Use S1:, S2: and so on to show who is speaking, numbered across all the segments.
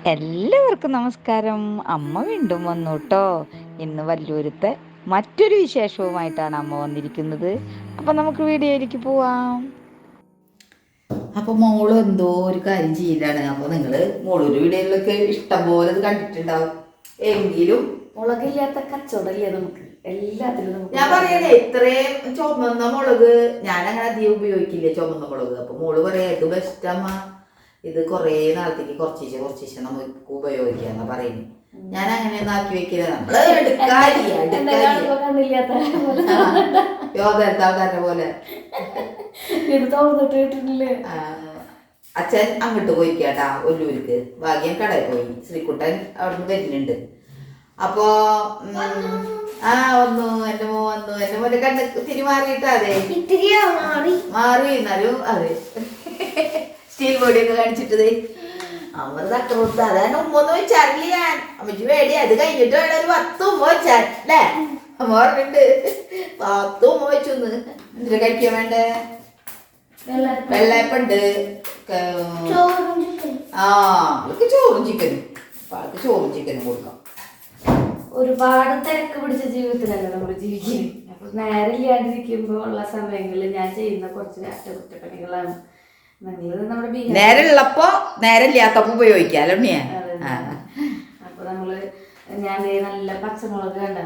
S1: എല്ലാവർക്കും നമസ്കാരം. അമ്മ വീണ്ടും വന്നു കേട്ടോ. ഇന്ന് വല്ലൂരത്തെ മറ്റൊരു വിശേഷവുമായിട്ടാണ് അമ്മ വന്നിരിക്കുന്നത്. അപ്പം നമുക്ക് വീഡിയോയിലേക്ക് പോവാം.
S2: അപ്പോൾ മോള് എന്തോ ഒരു കാര്യം ചെയ്യലാണ്. അപ്പോൾ നിങ്ങൾ മോളൊരു വീഡിയോയിലൊക്കെ ഇഷ്ടം പോലെ ഇത് കണ്ടിട്ടുണ്ടാവും. എങ്കിലും
S3: മുളകില്ലാത്ത കച്ചവടമില്ലേ നമുക്ക് എല്ലാത്തിലും.
S2: ഞാൻ പറയണേ, ഇത്രയും ചുമന്ന മുളക് ഞാൻ അങ്ങനെ അധികം ഉപയോഗിക്കില്ല ചുമന്ന മുളക്. അപ്പൊ മോള് പറയാ ഇത് ബെസ്റ്റ് അമ്മ, ഇത് കുറേ നാളത്തേക്ക് കുറച്ചേശ്ശെ നമുക്ക് ഉപയോഗിക്കാന്ന് പറയുന്നു. ഞാൻ അങ്ങനെ ഒന്നും ആക്കി വെക്കില്ല. നമ്മള് യോധരത്താൾക്കാരുടെ പോലെ അച്ഛൻ അങ്ങോട്ട് പോയിക്കാട്ടാ ഒല്ലൂർക്ക്. ഭാഗ്യം കടയിൽ പോയി. ശ്രീകുട്ടൻ അവിടുന്ന് വരുന്നുണ്ട്. അപ്പോ വന്നു എന്റെ മോ വന്നു. എന്റെ മോനെ കണ്ട് തിരി മാറിയിട്ടാ. അതെ മാറി എന്നാലും അതെ സ്റ്റീൽ ബോഡിയൊക്കെ കാണിച്ചിട്ടത് അമ്മ തട്ട കൊടുത്ത. അതാണ് ഉമ്മൊന്ന് വെച്ചാറില്ല. ഞാൻ അമ്മച്ചി വേടി അത് കഴിഞ്ഞിട്ട് വേണം ഒരു 10 ഉമ്മ വെച്ചാൽ അല്ലേ. അമ്മ പറഞ്ഞിട്ട് 10 ഉമ്മ വെച്ചൊന്ന് എന്തിനാ കഴിക്കാൻ വേണ്ടേ? വെള്ളയപ്പുണ്ട്. അവൾക്ക് ചോറും ചിക്കനും. അവൾക്ക് ചോറും ചിക്കനും കൊടുക്കാം.
S3: ഒരുപാട് തിരക്ക് പിടിച്ച ജീവിതത്തിലല്ലേ നമ്മൾ ജീവിക്കുന്നത്. അപ്പൊ നേരെ ഇല്ലാണ്ടിരിക്കുമ്പോ ഉള്ള സമയങ്ങളിൽ ഞാൻ ചെയ്യുന്ന കുറച്ച് അറ്റകുറ്റപ്പണികളാണ്. നമ്മുടെ
S2: നേരമുള്ളപ്പോ നേരമില്ലാത്തപ്പോ ഉപയോഗിക്കാലോ.
S3: അപ്പൊ നമ്മള് ഞാൻ നല്ല പച്ചമുളക് കണ്ട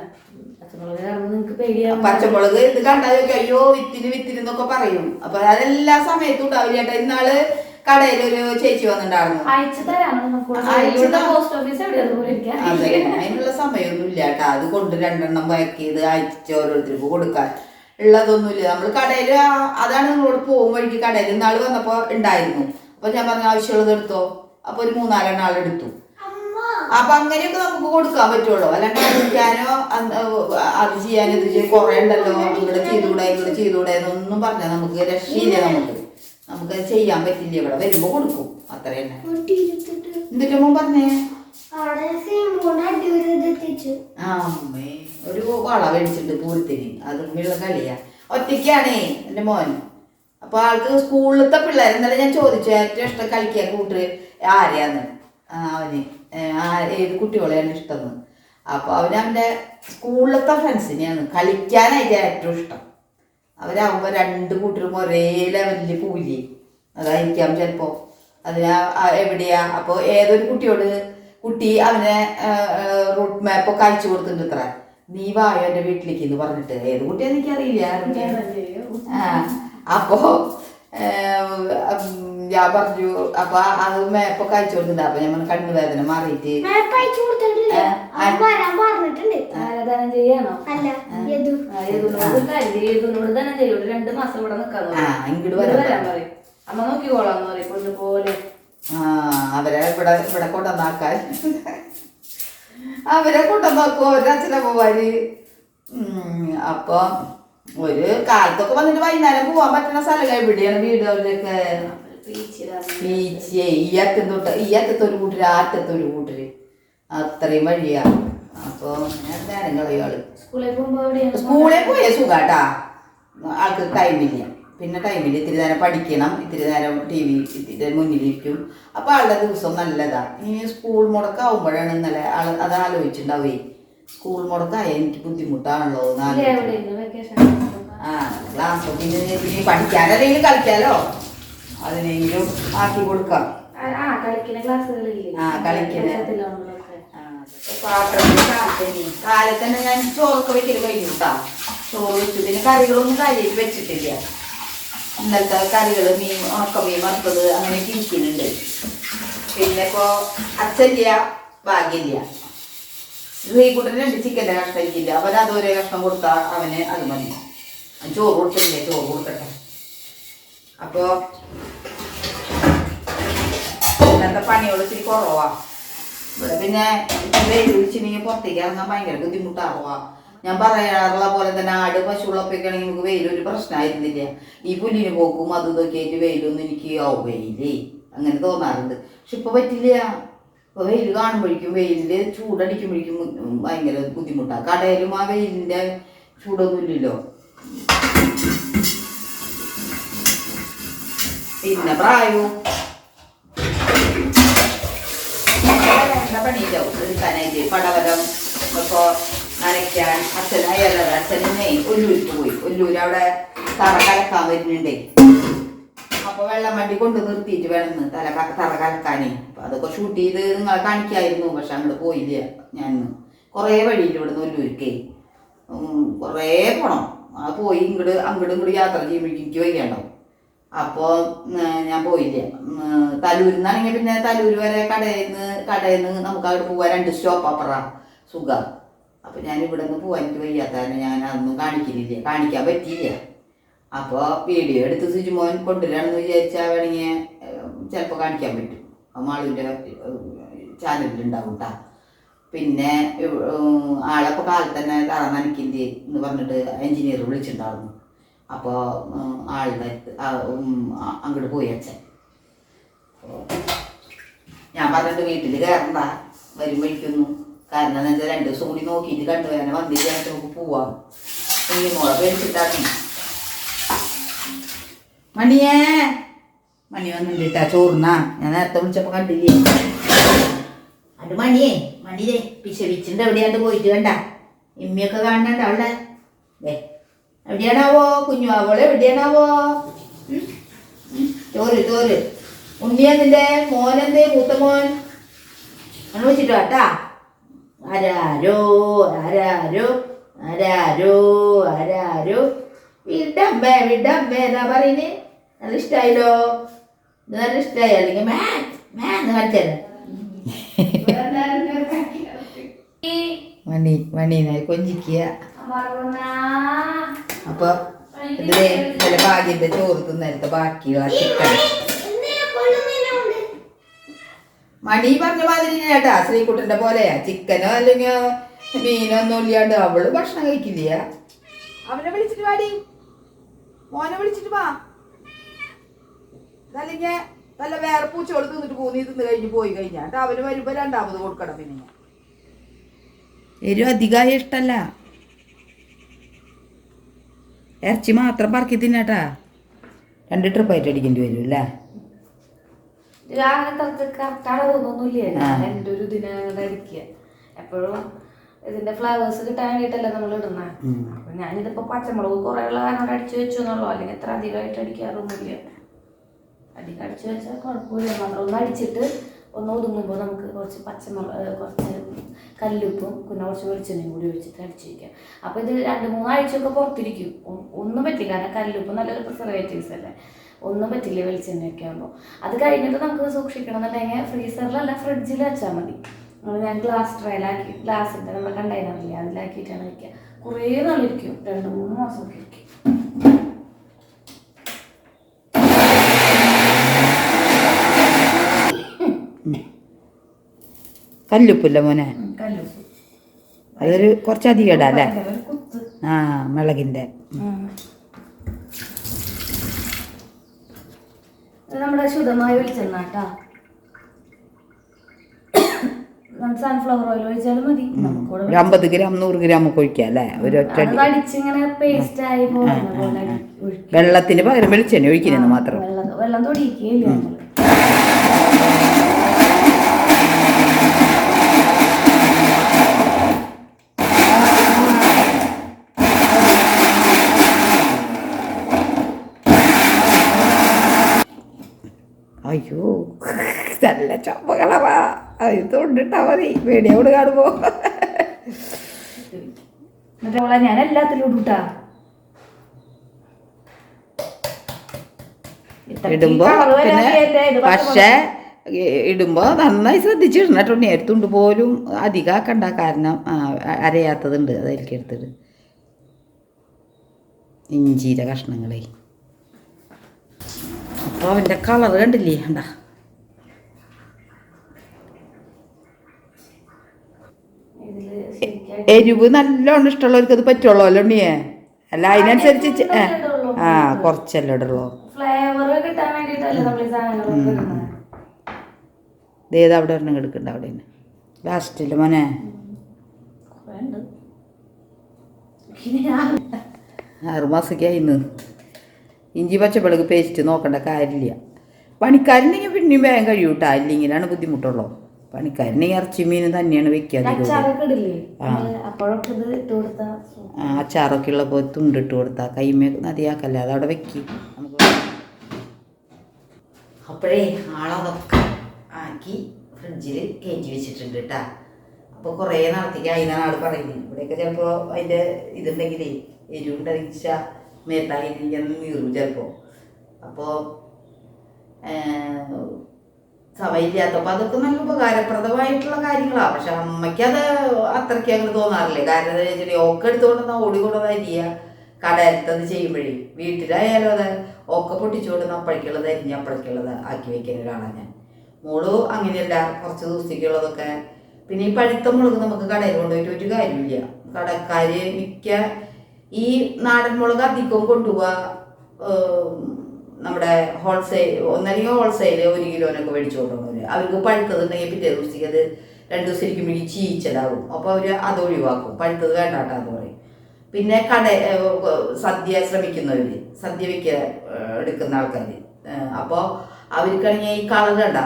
S3: പച്ചമുളക് കാണുമ്പോ നിങ്ങക്ക് പേടിയാവും.
S2: പച്ചമുളക് ഇത് കണ്ടാൽ അയ്യോ വിത്തിന് എന്നൊക്കെ പറയും. അപ്പൊ അതെല്ലാ സമയത്തും ഉണ്ടാവില്ല ചേട്ടാ. ഇന്നാള് കടയിലൊരു ചേച്ചി വന്നിട്ടുണ്ടായിരുന്നു. അതിനുള്ള സമയമൊന്നും ഇല്ല കേട്ടാ. അത് കൊണ്ട് 2 എണ്ണം പാക്കിയത് അയച്ച് ഓരോരുത്തർക്ക് കൊടുക്കാൻ ഉള്ളതൊന്നുമില്ല. നമ്മള് കടയില് അതാണ് നിങ്ങളോട് പോകും വഴിക്ക് കടയിൽ ഇന്നാള് വന്നപ്പോ ഉണ്ടായിരുന്നു. അപ്പൊ ഞാൻ പറഞ്ഞ ആവശ്യമുള്ളത് എടുത്തോ. അപ്പൊ ഒരു 3-4 എണ്ണം ആളെടുത്തു. അപ്പൊ അങ്ങനെയൊക്കെ നമുക്ക് കൊടുക്കാൻ പറ്റുള്ളൂ. അല്ലാണ്ട് വിളിക്കാനോ അത് ചെയ്യാനോ ഇത് കുറെ ഉണ്ടല്ലോ ഇവിടെ ചെയ്തുകൂടെ എന്നൊന്നും പറഞ്ഞാൽ നമുക്ക് രക്ഷയില്ല. നമുക്കത് ചെയ്യാൻ പറ്റില്ല. ഇവിടെ വരുമ്പോ കൊടുക്കും, അത്ര തന്നെ. എന്നിട്ട് മോൻ പറഞ്ഞേ അമ്മേ ഒരു വള മേടിച്ചിട്ടുണ്ട് പൂരത്തിന്. അതും ഉള്ള കളിയാ. ഒറ്റയ്ക്കാണേ എൻ്റെ മോൻ. അപ്പൊ ആൾക്ക് സ്കൂളിലത്തെ പിള്ളേർ എന്നാലും ഞാൻ ചോദിച്ചു ഏറ്റവും ഇഷ്ടം കളിക്കാൻ കൂട്ടര് ആരെയാന്ന്. അവന് ഏത് കുട്ടികളെയാണ് ഇഷ്ടമെന്ന്. അപ്പൊ അവൻ്റെ സ്കൂളിലത്തെ ഫ്രണ്ട്സിനെയാണ് കളിക്കാനായിട്ട് ഏറ്റവും ഇഷ്ടം. അവരാകുമ്പോ 2 കൂട്ടരും ഒരേ ലെവലില് പോവില്ലേ. അതായിരിക്കാം ചിലപ്പോ. അതിനാ എവിടെയാ. അപ്പൊ ഏതൊരു കുട്ടി അവനെ റൂട്ട് മാപ്പൊക്കെ അയച്ചു കൊടുത്തിട്ടുണ്ട്. ഇത്ര നീ വായോ എന്റെ വീട്ടിലേക്ക് എന്ന് പറഞ്ഞിട്ട്. ഏത് കുട്ടിയാന്ന് എനിക്കറിയില്ല. അപ്പോ ഞാൻ പറഞ്ഞു. അപ്പൊ അത് മാപ്പൊക്കെ അയച്ചു കൊടുത്തിട്ടുണ്ട്. അപ്പൊ ഞാൻ കണ്ണുവേദന മാറിയിട്ട് അവരെ ഇവിടെ കൊണ്ടുവന്നാക്കാൻ അവരെ കൊണ്ടുവന്നാക്കും അവരുടെ അച്ഛനമ്മമാര്. അപ്പൊ ഒരു കാലത്തൊക്കെ വന്നിട്ട് വൈകുന്നേരം പോവാൻ പറ്റുന്ന സ്ഥലങ്ങൾ എവിടെയാണ് വീട്. അവരുടെയൊക്കെ ബീച്ച് ഈ അറ്റത്ത് ഒരു കൂട്ടര് ആ അറ്റത്ത് ഒരു കൂട്ടര് അത്രയും വഴിയാ. അപ്പൊ നേരം കളയാള് സ്കൂളിൽ പോയ സുഖാട്ടാ. ആൾക്ക് ടൈമില്ല. പിന്നെ ടൈമിൽ ഇത്തിരി നേരം പഠിക്കണം, ഇത്തിരി നേരം TV ഇത്തിരി മുന്നിലിരിക്കും. അപ്പൊ ആളുടെ ദിവസം നല്ലതാ. ഇനി സ്കൂൾ മുടക്കാവുമ്പോഴാണ് ഇന്നലെ അത് ആലോചിച്ചിട്ടുണ്ടാവേ. സ്കൂൾ മുടക്കായ എനിക്ക് ബുദ്ധിമുട്ടാണല്ലോ. ക്ലാസ് പിന്നെ പഠിക്കാനല്ലെങ്കിലും കളിക്കാലോ. അതിനെങ്കിലും ആക്കി കൊടുക്കാം. കാലത്ത് തന്നെ ഞാൻ ചോറൊക്കെ വെക്കല് കഴിഞ്ഞിട്ടാ. ചോറ് വെച്ചു. പിന്നെ കറികളൊന്നും കാര്യമായിട്ട് വെച്ചിട്ടില്ല. ഇന്നലത്തെ കറികള് ഉണക്കമീൻ വറുത്തത് അങ്ങനെയൊക്കെ ഇരിക്കുന്നുണ്ട്. പിന്നെ ഇപ്പോ അച്ഛല്ല ഭാഗ്യമില്ല. ശ്രീകുട്ടന് 2 ചിക്കൻ്റെ കഷ്ണം ഇരിക്കില്ല. അവൻ അതൊരേ കഷ്ണം കൊടുത്താൽ അവന് അത് മതി. ചോറ് കൊടുത്തില്ലേ, ചോറ് കൊടുക്കട്ടെ. അപ്പോ ഇന്നത്തെ പണിയോട് ഇച്ചിരി കുറവാ. ഇവിടെ പിന്നെ വെയിൽ ഒഴിച്ചിട്ടുണ്ടെങ്കിൽ പുറത്തേക്ക് ഇറങ്ങാൻ ഭയങ്കര ബുദ്ധിമുട്ടാവുക. ഞാൻ പറയാറുള്ള പോലെ തന്നെ ആട് പശുകളൊക്കെ ആണെങ്കിൽ നമുക്ക് വെയിലൊരു പ്രശ്നമായിരുന്നില്ല. ഈ പുല്ലിന് പോക്കും അതും ഇതൊക്കെ ആയിട്ട് വെയിലൊന്നും എനിക്ക് വെയിലേ അങ്ങനെ തോന്നാറുണ്ട്. പക്ഷെ ഇപ്പൊ പറ്റില്ല. ഇപ്പൊ വെയിൽ കാണുമ്പോഴേക്കും വെയിലിന്റെ ചൂടടിക്കുമ്പോഴേക്കും ഭയങ്കര ബുദ്ധിമുട്ടാണ്. കടയിലും ആ വെയിലിന്റെ ചൂടൊന്നും ഇല്ലല്ലോ. പിന്നെ പ്രായവും പണിയില്ലാവും എടുക്കാനായിട്ട് പടവലം ഇപ്പോൾ നനയ്ക്കാൻ അച്ഛനെ ഒല്ലൂർക്ക് പോയി. ഒല്ലൂർ അവിടെ തറ കലക്കാൻ വരുന്നുണ്ടേ. അപ്പോൾ വെള്ളം വണ്ടി കൊണ്ട് നിർത്തിയിട്ട് വേണമെന്ന് തറ കലക്കാനേ. അപ്പോൾ അതൊക്കെ ഷൂട്ട് ചെയ്ത് നിങ്ങളെ കാണിക്കായിരുന്നു. പക്ഷെ അങ്ങോട്ട് പോയില്ല. ഞാൻ കുറേ വഴിയില്ല ഇവിടുന്ന് ഒല്ലൂരിക്കേ കുറേ പോകണം. അത് പോയി അങ്ങോട്ടും യാത്ര ചെയ്യുമ്പോഴേക്കും എനിക്ക് വയ്യാണ്ടാവും. അപ്പോൾ ഞാൻ പോയില്ല. തലൂരിൽ നിന്നാണെങ്കിൽ പിന്നെ തലൂർ വരെ കടയിൽ നിന്ന് നമുക്ക് അവിടെ പോകാൻ 2 സ്റ്റോപ്പ് അപ്പുറം സുഖം. അപ്പോൾ ഞാൻ ഇവിടെ നിന്ന് പോകാൻ എനിക്ക് വയ്യാത്ത കാരണം ഞാൻ അതൊന്നും കാണിക്കാൻ പറ്റിയില്ല. അപ്പോൾ വീഡിയോ എടുത്ത് സിജുമോൻ കൊണ്ടുവരാണെന്ന് വിചാരിച്ചാൽ വേണമെങ്കിൽ ചിലപ്പോൾ കാണിക്കാൻ പറ്റും. മാളുവിൻ്റെ ചാനലിലുണ്ടാവും കേട്ടോ. പിന്നെ ആളപ്പോൾ കാലത്ത് തന്നെ തറ നനയ്ക്കില്ലേ എന്ന് പറഞ്ഞിട്ട് എൻജിനീയർ വിളിച്ചിട്ടുണ്ടായിരുന്നു. അപ്പോൾ ആളുടെ അങ്ങോട്ട് പോയി അച്ഛൻ. ഞാൻ പറഞ്ഞിട്ട് വീട്ടിൽ കയറണ്ട വരും വഴിക്കൊന്നു. കാരണം എന്താ വെച്ചാൽ 2 ദിവസം കൂടി നോക്കിയിട്ട് കണ്ടുവരാൻ വന്നിട്ട് നമുക്ക് പോവാം. മോളെ പേടിച്ചിട്ടാണ്. മണി വന്നിട്ടാ ചോറിനാ. ഞാൻ നേരത്തെ വിളിച്ചപ്പോൾ കണ്ടില്ലേ. അത് മണിയേ പിശവിച്ചിൻ്റെ എവിടെയാണ്ട് പോയിട്ട് കണ്ട ഇമ്മയൊക്കെ കാണണ്ട അവളെ. എവിടെയാണാവോ കുഞ്ഞു അവളെ എവിടെയാണാവോ? ചോറ് ഉണ്ണിയെന്നിന്റെ മോനെന്തേ മൂത്ത മോൻ അങ്ങനെ വെച്ചിട്ട് കേട്ടാ. ആരാരോ വിടമ്മേ എന്നാ പറയുന്നേ. നല്ല ഇഷ്ടായല്ലോ. നല്ല ഇഷ്ടായി. അല്ലെങ്കിൽ എന്ന് കാണിച്ചാൽ മണീനായി കൊഞ്ചിക്കുക. അപ്പൊ ഇതിലെ ചില ഭാഗ്യന്റെ ചോറ് തിന്നേരത്തെ ബാക്കിയുള്ള ചിക്കൻ മണി പറഞ്ഞ മാതിരി കേട്ടാ. ശ്രീകുട്ടന്റെ പോലെയാ. ചിക്കനോ അല്ലെങ്കിൽ മീനോ ഒന്നും ഇല്ലാണ്ട് അവള് ഭക്ഷണം കഴിക്കില്ല. അവനെ വിളിച്ചിട്ട് വാടി, മോനെ വിളിച്ചിട്ട് വാ. അല്ലെങ്കിൽ നല്ല വേറെ പൂച്ചോട് തിന്നിട്ട് തിന്ന് കഴിഞ്ഞ് പോയി കഴിഞ്ഞാൽ അവന് വരുമ്പോ 2ാമത് കൊടുക്കണം. പിന്നെ എരിവ് അധികമായി ഇഷ്ടല്ല. ഇറച്ചി മാത്രം പറക്കി തിന്നാട്ടാ. 2 ട്രിപ്പായിട്ട് അടിക്കേണ്ടി വരും അല്ലേ.
S3: എൻ്റെ ഒരു ഇതിനങ്ങോട്ട് അടിക്കുക. എപ്പോഴും ഇതിന്റെ ഫ്ലവേഴ്സ് കിട്ടാൻ വേണ്ടിയിട്ടല്ലേ നമ്മൾ ഇടുന്നത്. അപ്പൊ ഞാനിതിപ്പോ പച്ചമുളക് കുറെ ഉള്ള കാരണം അടിച്ചു വെച്ചു എന്നുള്ളൂ. അല്ലെങ്കിൽ എത്ര അധികമായിട്ട് അടിക്കാറൊന്നുമില്ല. അധികം അടിച്ചു വെച്ചാൽ കുഴപ്പമില്ല. നമ്മളൊന്ന് അടിച്ചിട്ട് ഒന്ന് ഒതുങ്ങുമ്പോൾ നമുക്ക് കുറച്ച് കുറച്ച് കല്ലുപ്പും പിന്നെ കുറച്ച് വെളിച്ചെണ്ണയും കൂടി ഒഴിച്ചിട്ട് അടിച്ചു വയ്ക്കാം. അപ്പോൾ ഇത് 2-3 ആഴ്ചയൊക്കെ പുറത്തിരിക്കും. ഒന്നും പറ്റില്ല. കാരണം കല്ലുപ്പ് നല്ലൊരു പ്രിസർവേറ്റീവ്സ് അല്ലേ. ഒന്നും പറ്റില്ല വെളിച്ചെണ്ണയൊക്കെ ആകുമ്പോൾ. അത് കഴിഞ്ഞിട്ട് നമുക്ക് സൂക്ഷിക്കണം എന്നുണ്ടെങ്കിൽ ഫ്രീസറിലല്ല ഫ്രിഡ്ജിൽ വെച്ചാൽ മതി. ഞാൻ ഗ്ലാസ് ട്രയലാക്കി ഗ്ലാസിൻ്റെ നമ്മുടെ കണ്ടെയ്നറില്ലേ അതിലാക്കിയിട്ടാണ് വയ്ക്കുക. കുറേ നാളിരിക്കും. 2-3 മാസമൊക്കെ ഇരിക്കും.
S2: കല്ലുപ്പില്ല മോനെ.
S3: കല്ലുപ്പ്
S2: അതൊരു കുറച്ചധികം ഇടാം അല്ലേ. മുളകിൻ്റെ
S3: നമ്മുടെ ശുദ്ധമായ വെളിച്ചെണ്ണ കേട്ടോ. സൺഫ്ലവർ ഓയിൽ ഒഴിച്ചാലും മതി.
S2: ഒരു 50 ഗ്രാം 100 ഗ്രാം ഒക്കെ ഒഴിക്കാം അല്ലേ.
S3: അടിച്ചിങ്ങനെ പേസ്റ്റ് ആയി പോകുന്ന പോലെ
S2: വെള്ളത്തിന് പകരം വെളിച്ചെണ്ണ ഒഴിക്കുന്നത് മാത്രം.
S3: വെള്ളം തൊടിയിക്കുകയില്ല നമ്മൾ.
S2: അയ്യോ നല്ല ചുവപ്പ് കളറാ. അത് തൊണ്ടിട്ടാ മതി വീഡിയോട് കാണുമ്പോ.
S3: ഞാൻ എല്ലാത്തിലും ഇടൂട്ടാ.
S2: ഇടുമ്പോ പിന്നെ പക്ഷേ ഇടുമ്പോ നന്നായി ശ്രദ്ധിച്ചിടണം കേട്ടോ. നേരത്തുണ്ട് പോലും അധികം ആക്കണ്ട. കാരണം അരയാത്തതുണ്ട്. അതായിരിക്കും എടുത്തിട്ട് ഇഞ്ചിയുടെ കഷ്ണങ്ങളെ. അപ്പോൾ അവൻ്റെ കളർ കണ്ടില്ലേ കണ്ടാ. എരിവ് നല്ലോണം ഇഷ്ടമുള്ളവർക്ക് അത് പറ്റുള്ളൂ അല്ലോ ഉണ്ണിയെ. അല്ല അതിനനുസരിച്ച് കുറച്ചല്ലോ ഇടുള്ളൂ. ഇതേത് അവിടെ ഒരെണ്ണം എടുക്കണ്ട. അവിടെ തന്നെ ലാസ്റ്റില്ല മോനെ. 6 മാസമൊക്കെ ആയിന്ന്. ഇഞ്ചി പച്ചമുളക് പേസ്റ്റ് നോക്കേണ്ട കാര്യമില്ല. പണിക്കാരുണ്ടെങ്കിൽ പിന്നെയും വേഗം കഴിയൂട്ടാ. ഇല്ലെങ്കിലാണ് ബുദ്ധിമുട്ടുള്ളൂ. പണിക്കാരന് ഇറച്ചി മീൻ തന്നെയാണ് വെക്കുക.
S3: അച്ചാറൊക്കെ ഇടില്ലേ അപ്പോഴൊക്കെ ഇത് ഇട്ട് കൊടുത്താ
S2: അച്ചാറൊക്കെ ഉള്ളപ്പോൾ തുണ്ടിട്ട് കൊടുത്താൽ കൈമേ നദിയാക്കല്ല, അതവിടെ വെക്കി നമുക്ക്. അപ്പോഴേ ആളതൊക്കെ ആക്കി ഫ്രിഡ്ജിൽ കയറ്റി വെച്ചിട്ടുണ്ട് കേട്ടാ. അപ്പോൾ കുറേ നാളത്തേക്ക് അതിനാണ് ആൾ പറയുന്നത്. ഇവിടെയൊക്കെ ചിലപ്പോൾ അതിൻ്റെ ഇതുണ്ടെങ്കിലേ എരിവുണ്ടെങ്കിൽ മേത്തായി നീറും ചിലപ്പോൾ. അപ്പോൾ സമയമില്ലാത്തപ്പോൾ അതൊക്കെ നല്ല ഉപകാരപ്രദമായിട്ടുള്ള കാര്യങ്ങളാണ്. പക്ഷെ അമ്മയ്ക്കത് അത്രയ്ക്ക് അങ്ങനെ തോന്നാറില്ലേ. കാരണം എന്താ വെച്ചാൽ ഒക്കെ എടുത്തുകൊണ്ടെന്നാ ഓടിക്കൊണ്ടെന്നാ അരിയുക കടയത്തത് ചെയ്യുമ്പോഴേ. വീട്ടിലായാലും അത് ഒക്കെ പൊട്ടിച്ചുകൊണ്ടെന്ന് അപ്പഴേക്കുള്ളത് അരിഞ്ഞ് അപ്പഴേക്കുള്ളത് ആക്കി വയ്ക്കുന്ന ഒരാളാണ് ഞാൻ. മോള് അങ്ങനെയല്ല, കുറച്ച് ദിവസത്തേക്കുള്ളതൊക്കെ. പിന്നെ ഈ പഴുത്ത മുളക് നമുക്ക് കടയിൽ കൊണ്ടുപോയിട്ട് ഒരു കാര്യമില്ല. കടക്കാർ മിക്ക ഈ നാടൻ മുളക് അധികം കൊണ്ടുപോവുക നമ്മുടെ ഹോൾസെയിൽ, ഒന്നല്ലെങ്കിൽ ഹോൾസെയിൽ 1 കിലോനൊക്കെ മേടിച്ചു കൊണ്ടുപോകുന്നത്. അവർക്ക് പഴുത്തതുണ്ടെങ്കിൽ പിറ്റേ ദിവസത്തേക്ക് അത് 2 ദിവസം ഇരിക്കുമ്പോഴേക്കും ചീച്ചലാവും. അപ്പോൾ അവർ അത് ഒഴിവാക്കും, പഴുത്തത് വേണ്ടാട്ടാന്ന് പറയും. പിന്നെ സദ്യ ശ്രമിക്കുന്നവർ, സദ്യ എടുക്കുന്ന ആൾക്കാർ, അപ്പോൾ അവർക്കാണെങ്കിൽ ഈ കളർ വേണ്ട,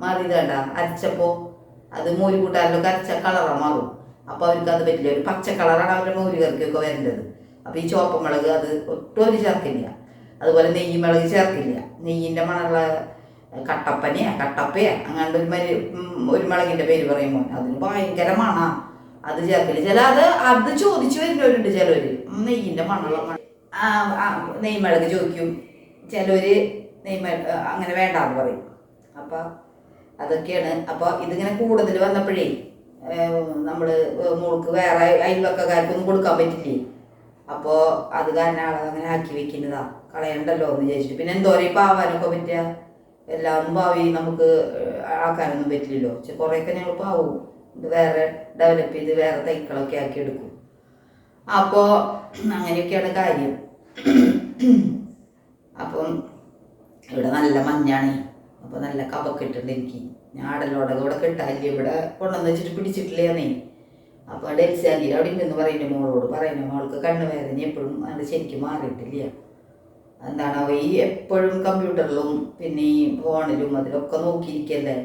S2: മാറിയത് വേണ്ട. അരച്ചപ്പോൾ അത് മോര് കൂട്ടാറിലൊക്കെ അരച്ച കളറാണ് മാറും. അപ്പോൾ അവർക്ക് അത് പറ്റില്ല. ഒരു പച്ച കളറാണ് അവരുടെ മോര് കറിക്കൊക്കെ വരേണ്ടത്. അപ്പോൾ ഈ ചുവപ്പ് മുളക് അത് ഒട്ടും അവർ ചേർക്കില്ല. അതുപോലെ നെയ്യ് മുളക് ചേർക്കില്ല. നെയ്യിൻ്റെ മണമുള്ള കട്ടപ്പയോ അങ്ങാണ്ട് ഒരു മുളകിൻ്റെ പേര് പറയുമ്പോൾ അതിന് ഭയങ്കര മണമാണ്, അത് ചേർക്കില്ല. അത് ചോദിച്ചു വരുന്നവരുണ്ട്. ചിലവർ നെയ്യിൻ്റെ മണമുള്ള നെയ്മുളക് ചോദിക്കും, ചിലവർ അങ്ങനെ വേണ്ടാന്ന് പറയും. അപ്പം അതൊക്കെയാണ്. അപ്പോൾ ഇതിങ്ങനെ കൂടുതൽ വന്നപ്പോഴേ നമ്മൾ മോൾക്ക് വേറെ അയൽവക്കക്കാർക്കൊന്നും കൊടുക്കാൻ പറ്റില്ലേ. അപ്പോൾ അത് കാരണം അങ്ങനെ ആക്കി വെക്കുന്നതാ, കളയണ്ടല്ലോ എന്ന് വിചാരിച്ചിട്ട്. പിന്നെ എന്തോരം പാവാനൊക്കെ പറ്റുക, എല്ലാവരും പാവി നമുക്ക് ആക്കാനൊന്നും പറ്റില്ലല്ലോ. കുറേയൊക്കെ ഞങ്ങൾ പാവും, ഇത് വേറെ ഡെവലപ്പ് ചെയ്ത് വേറെ തൈക്കളൊക്കെ ആക്കി എടുക്കും. അപ്പോൾ അങ്ങനെയൊക്കെയാണ് കാര്യം. അപ്പം ഇവിടെ നല്ല മഞ്ഞാണ്. അപ്പോൾ നല്ല കപൊക്കെ ഇട്ടിട്ടുണ്ട് എനിക്ക്. ഞാൻ ആടലോടൊക്കെ ഇവിടെ കിട്ടാല്ലേ, ഇവിടെ കൊണ്ടുവന്ന് വെച്ചിട്ട് പിടിച്ചിട്ടില്ലേന്നേ. അപ്പോൾ ഡെൽസാലിയിൽ അവിടെ ഉണ്ടെന്ന് പറയുന്ന മോളോട് പറയുന്ന മോൾക്ക് കണ്ണ് വേദന എപ്പോഴും അത് ശരിക്കും മാറിയിട്ടില്ല. എന്താണ് ഈ എപ്പോഴും കമ്പ്യൂട്ടറിലും പിന്നെ ഈ ഫോണിലും അതിലൊക്കെ നോക്കിയിരിക്കല്ലേ.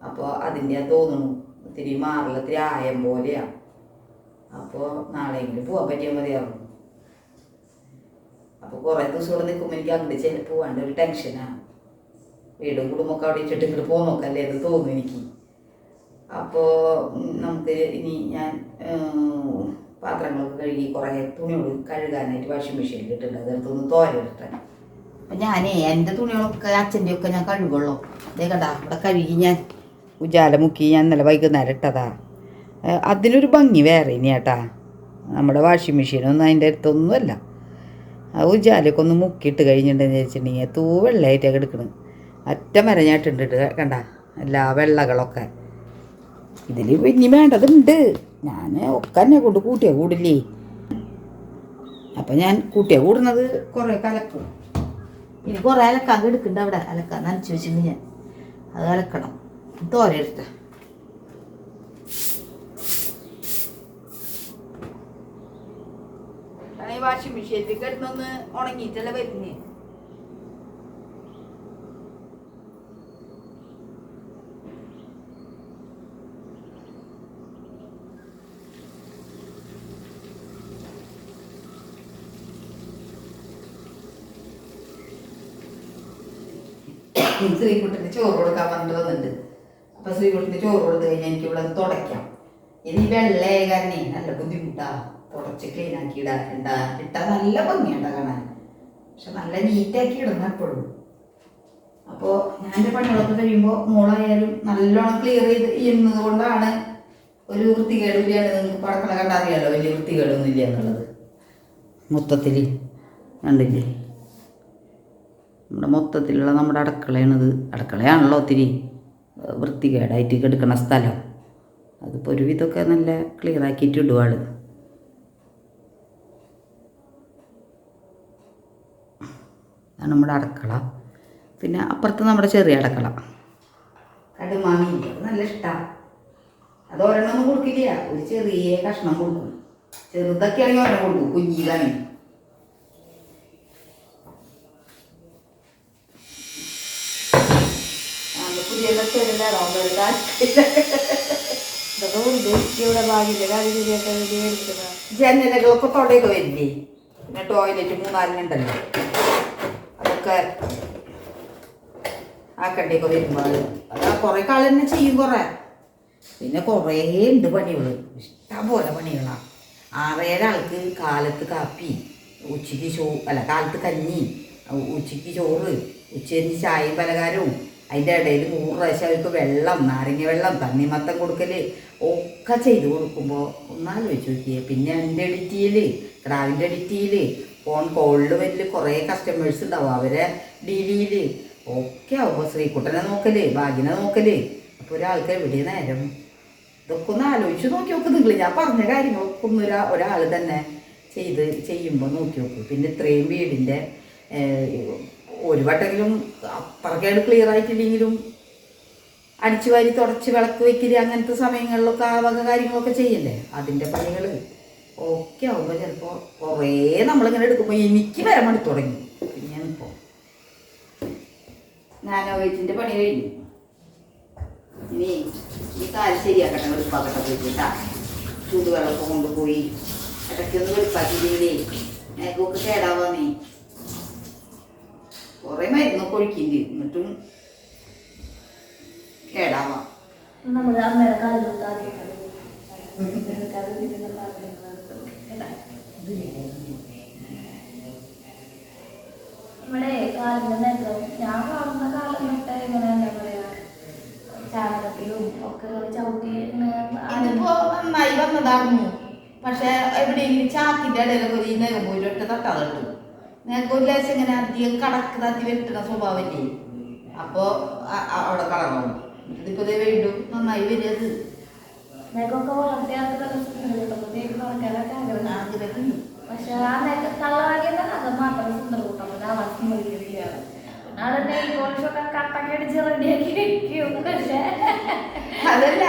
S2: അപ്പോൾ അതിൻ്റെ തോന്നുന്നു ഒത്തിരി മാറില്ല, ഒത്തിരി ആയം പോലെയാണ്. അപ്പോൾ നാളെയെങ്കിലും പോകാൻ പറ്റിയാൽ മതിയാവും. അപ്പോൾ കുറേ ദിവസം ഇവിടെ നിൽക്കുമ്പോൾ എനിക്ക് അങ്ങോട്ട് പോകാണ്ട് ഒരു ടെൻഷനാണ്. വീടും കുടുംബമൊക്കെ അവിടെ ഇട്ടിട്ട് ഇങ്ങോട്ട് പോകുന്നോക്കല്ലേ എന്ന് തോന്നുന്നു എനിക്ക്. അപ്പോൾ നമുക്ക് ഇനി ഞാൻ പാത്രങ്ങളൊക്കെ കഴുകി കുറേ തുണികൾ കഴുകാനായിട്ട് വാഷിംഗ് മെഷീനിൽ ഇട്ടിട്ടുണ്ട്. അതെടുത്തൊന്ന് തോരട്ടെ. അപ്പം ഞാനേ എൻ്റെ തുണികളൊക്കെ അച്ഛൻ്റെയൊക്കെ ഞാൻ കഴുകുള്ളൂ. അതേ കണ്ടാ ഇവിടെ കഴുകി ഞാൻ ഉജാല മുക്കി ഞാൻ ഇന്നലെ വൈകുന്നേരം ഇട്ടതാ. അതിനൊരു ഭംഗി വേറെ ഇനി ഏട്ടാ. നമ്മുടെ വാഷിംഗ് മെഷീനൊന്നും അതിൻ്റെ അടുത്തൊന്നുമല്ല. ആ ഉജാലയൊക്കെ ഒന്ന് മുക്കിയിട്ട് കഴിഞ്ഞിട്ടുണ്ടെന്ന് വെച്ചിട്ടുണ്ടെങ്കിൽ വെള്ളമായിട്ടൊക്കെ എടുക്കണം. അറ്റം വരെ ഞാൻ ഇട്ടിട്ട് കണ്ട എല്ലാ വെള്ളകളൊക്കെ ഇതിൽ ഇനി വേണ്ടതുണ്ട്. ഞാൻ ഒക്കെ എന്നെ കൊണ്ട് കൂട്ടിയാൽ കൂടില്ലേ. അപ്പം ഞാൻ കൂട്ടിയാൽ കൂടുന്നത് കുറേ കലക്കും. ഇനി കുറേ അലക്കാൻ എടുക്കുന്നുണ്ട് അവിടെ. അലക്കാൻ നനച്ച് വെച്ചിട്ടുണ്ട് ഞാൻ, അത് അലക്കണം. തോരയിട്ട വാഷിംഗ് മെഷീനിൽ കിടന്നൊന്ന് ഉണങ്ങിയിട്ടല്ല വരുന്നേ. ശ്രീകുട്ടിന് ചോറ് കൊടുക്കാൻ പറഞ്ഞിട്ട് വന്നിട്ടുണ്ട്. അപ്പൊ ശ്രീകുട്ടിന് ചോറ് കൊടുത്തു കഴിഞ്ഞാൽ എനിക്ക് ഇവിടെ തുടയ്ക്കാം. ഇനി വെള്ളയെ കാരണേ നല്ല ബുദ്ധിമുട്ടാ. തുടച്ച് ക്ലീനാക്കി ഇട്ടാൽ നല്ല ഭംഗിയുണ്ടാ കാണാൻ. പക്ഷെ നല്ല നീറ്റാക്കി ഇടണം എപ്പോഴും. അപ്പോൾ ഞാൻ എൻ്റെ പണികളൊക്കെ കഴിയുമ്പോൾ മോളായാലും നല്ലോണം ക്ലിയർ ചെയ്യുന്നത് കൊണ്ടാണ് ഒരു വൃത്തികേടില്ലാണ്ട്. നിങ്ങൾക്ക് പടക്കള കണ്ടറിയാലോ വലിയ വൃത്തികേടൊന്നും ഇല്ല എന്നുള്ളത്. മൊത്തത്തിൽ കണ്ടില്ലേ, നമ്മുടെ മൊത്തത്തിലുള്ള നമ്മുടെ അടുക്കളയാണിത്. അടുക്കളയാണല്ലോ ഒത്തിരി വൃത്തികേടായിട്ട് കിടക്കുന്ന സ്ഥലം. അതിപ്പോൾ ഒരുവിധമൊക്കെ നല്ല ക്ലിയർ ആക്കിയിട്ട് ഇടുവാൾ. അതാണ് നമ്മുടെ അടുക്കള. പിന്നെ അപ്പുറത്ത് നമ്മുടെ ചെറിയ അടുക്കള കടുമാങ്ങി, അത് നല്ല ഇഷ്ടമാണ്. അത് ഒരെണ്ണമൊന്നും കൊടുക്കില്ല, ഒരു ചെറിയ കഷ്ണം കൊടുക്കും. ചെറുതൊക്കെയാണെങ്കിൽ ഒരെണ്ണം കൊടുക്കും, കുഞ്ഞിതാണ്. പുതിയ
S3: കാണിക്കുന്ന ചെടിയിലാണോ ഒരു ഇവിടെ ഭാഗ്യമില്ല കാര്യം ശരിയാക്കാൻ വേണ്ടി മേടിക്കുന്നത്.
S2: ജനലകളൊക്കെ തൊടയൊക്കെ വരില്ലേ, പിന്നെ ടോയ്ലറ്റ് 3-4 അതൊക്കെ ആക്കണ്ടേക്കെ വരുമ്പോൾ അതാ കുറേ കാലം തന്നെ ചെയ്യും. പിന്നെ കുറേ ഉണ്ട് പണികൾ, ഇഷ്ടം പോലെ പണികളാണ്. 6-7 ആൾക്ക് കാലത്ത് കാപ്പി, ഉച്ചയ്ക്ക് കാലത്ത് കഞ്ഞി, ഉച്ചയ്ക്ക് ചോറ്, ഉച്ചയ്ക്ക് ചായയും പലഹാരവും, അതിൻ്റെ ഇടയിൽ 100 പ്രാവശ്യം അവർക്ക് വെള്ളം, നാരങ്ങ വെള്ളം, തണ്ണിമത്തം കൊടുക്കൽ ഒക്കെ ചെയ്ത് കൊടുക്കുമ്പോൾ ഒന്നാലോചിച്ച് നോക്കിയേ. പിന്നെ എൻ്റെ എഡിറ്റിയിൽ, ക്രാവിൻ്റെ എഡിറ്റിയിൽ, ഫോൺ കോളിൽ വലിയ കുറേ കസ്റ്റമേഴ്സ് ഉണ്ടാവും, അവരെ ഡീലിയിൽ ഒക്കെ ആവുമ്പോൾ ശ്രീകുട്ടനെ നോക്കൽ, ഭാഗ്യനെ നോക്കൽ. അപ്പോൾ ഒരാൾക്ക് എവിടെ നേരം? ഇതൊക്കെ ഒന്ന് ആലോചിച്ച് നോക്കി നോക്ക് നിങ്ങൾ. ഞാൻ പറഞ്ഞ കാര്യങ്ങളൊക്കെ ഒന്ന് ഒരാൾ തന്നെ ചെയ്യുമ്പോൾ നോക്കി നോക്ക്. പിന്നെ ഇത്രയും വീടിൻ്റെ ഒരു വട്ടെങ്കിലും അപ്പുറക്കേട് ക്ലിയർ ആയിട്ടില്ലെങ്കിലും അടിച്ചു വാരി തുടച്ച് വിളക്ക് വയ്ക്കല് അങ്ങനത്തെ സമയങ്ങളിലൊക്കെ ആ വക കാര്യങ്ങളൊക്കെ ചെയ്യല്ലേ, അതിൻ്റെ പണികൾ ഒക്കെ ആവുമ്പോൾ ചിലപ്പോൾ കുറേ നമ്മളിങ്ങനെ എടുക്കുമ്പോൾ എനിക്ക് വരെ മണി തുടങ്ങി. പിന്നെ ഞാനിപ്പോൾ നാനോവൈറ്റിൻ്റെ പണി കഴിഞ്ഞു. ഇനി ഈ കാല് ശരിയാക്കട്ടെ, വെളുപ്പാക്കട്ടെ പോയിട്ടാ. ചൂടുവെള്ളമൊക്കെ കൊണ്ടുപോയി ഇടയ്ക്കൊന്ന് വെളുപ്പാക്കിയില്ലേ നേക്കൊക്കെ കേടാവാന്നേ. കുറേ മരുന്നൊക്കെ ഒഴിക്കില്ല, എന്നിട്ടും കേടാവാം.
S3: നമ്മുടെ അമ്മയുടെ കാലിലോട്ട് ഇവിടെ കാലിൻ്റെ നേരം ഞാൻ കാണുന്ന കാലം തൊട്ട് ഇങ്ങനെ എന്താ പറയാ ചാണകത്തിലും ഒക്കെ ചവിട്ടി
S2: ഇതിപ്പോ നന്നായി വന്നതായിരുന്നു. പക്ഷെ എവിടെയെങ്കിലും ചാക്കിൻ്റെ ഇടയിലൊക്കെ ഒരു നേരം പോയിട്ട് ഒറ്റ തട്ടാതെ കിട്ടും. നേരത്തെ ഒരു ലേശം ഇങ്ങനെ അധികം കടക്കി വെട്ടുന്ന സ്വഭാവമില്ലേ, അപ്പോൾ അവിടെ കളറാവും. ഇതിപ്പോൾ വീണ്ടും നന്നായി വരികയത്.
S3: നേക്കൊക്കെ വളർത്തിയാൾക്ക് ആഗ്രഹം. പക്ഷെ ആ നേക്ക് തള്ളവാക്കിയ അത് മാത്രം സുന്ദര കൂട്ടം അവസ്ഥ മരിക്കുകയാണ്. പിന്നെ ഈ പോളിഷൊക്കെ കട്ടൊക്കെ അടിച്ച് റെഡിയാക്കി വെക്കും. പക്ഷേ
S2: അതല്ല,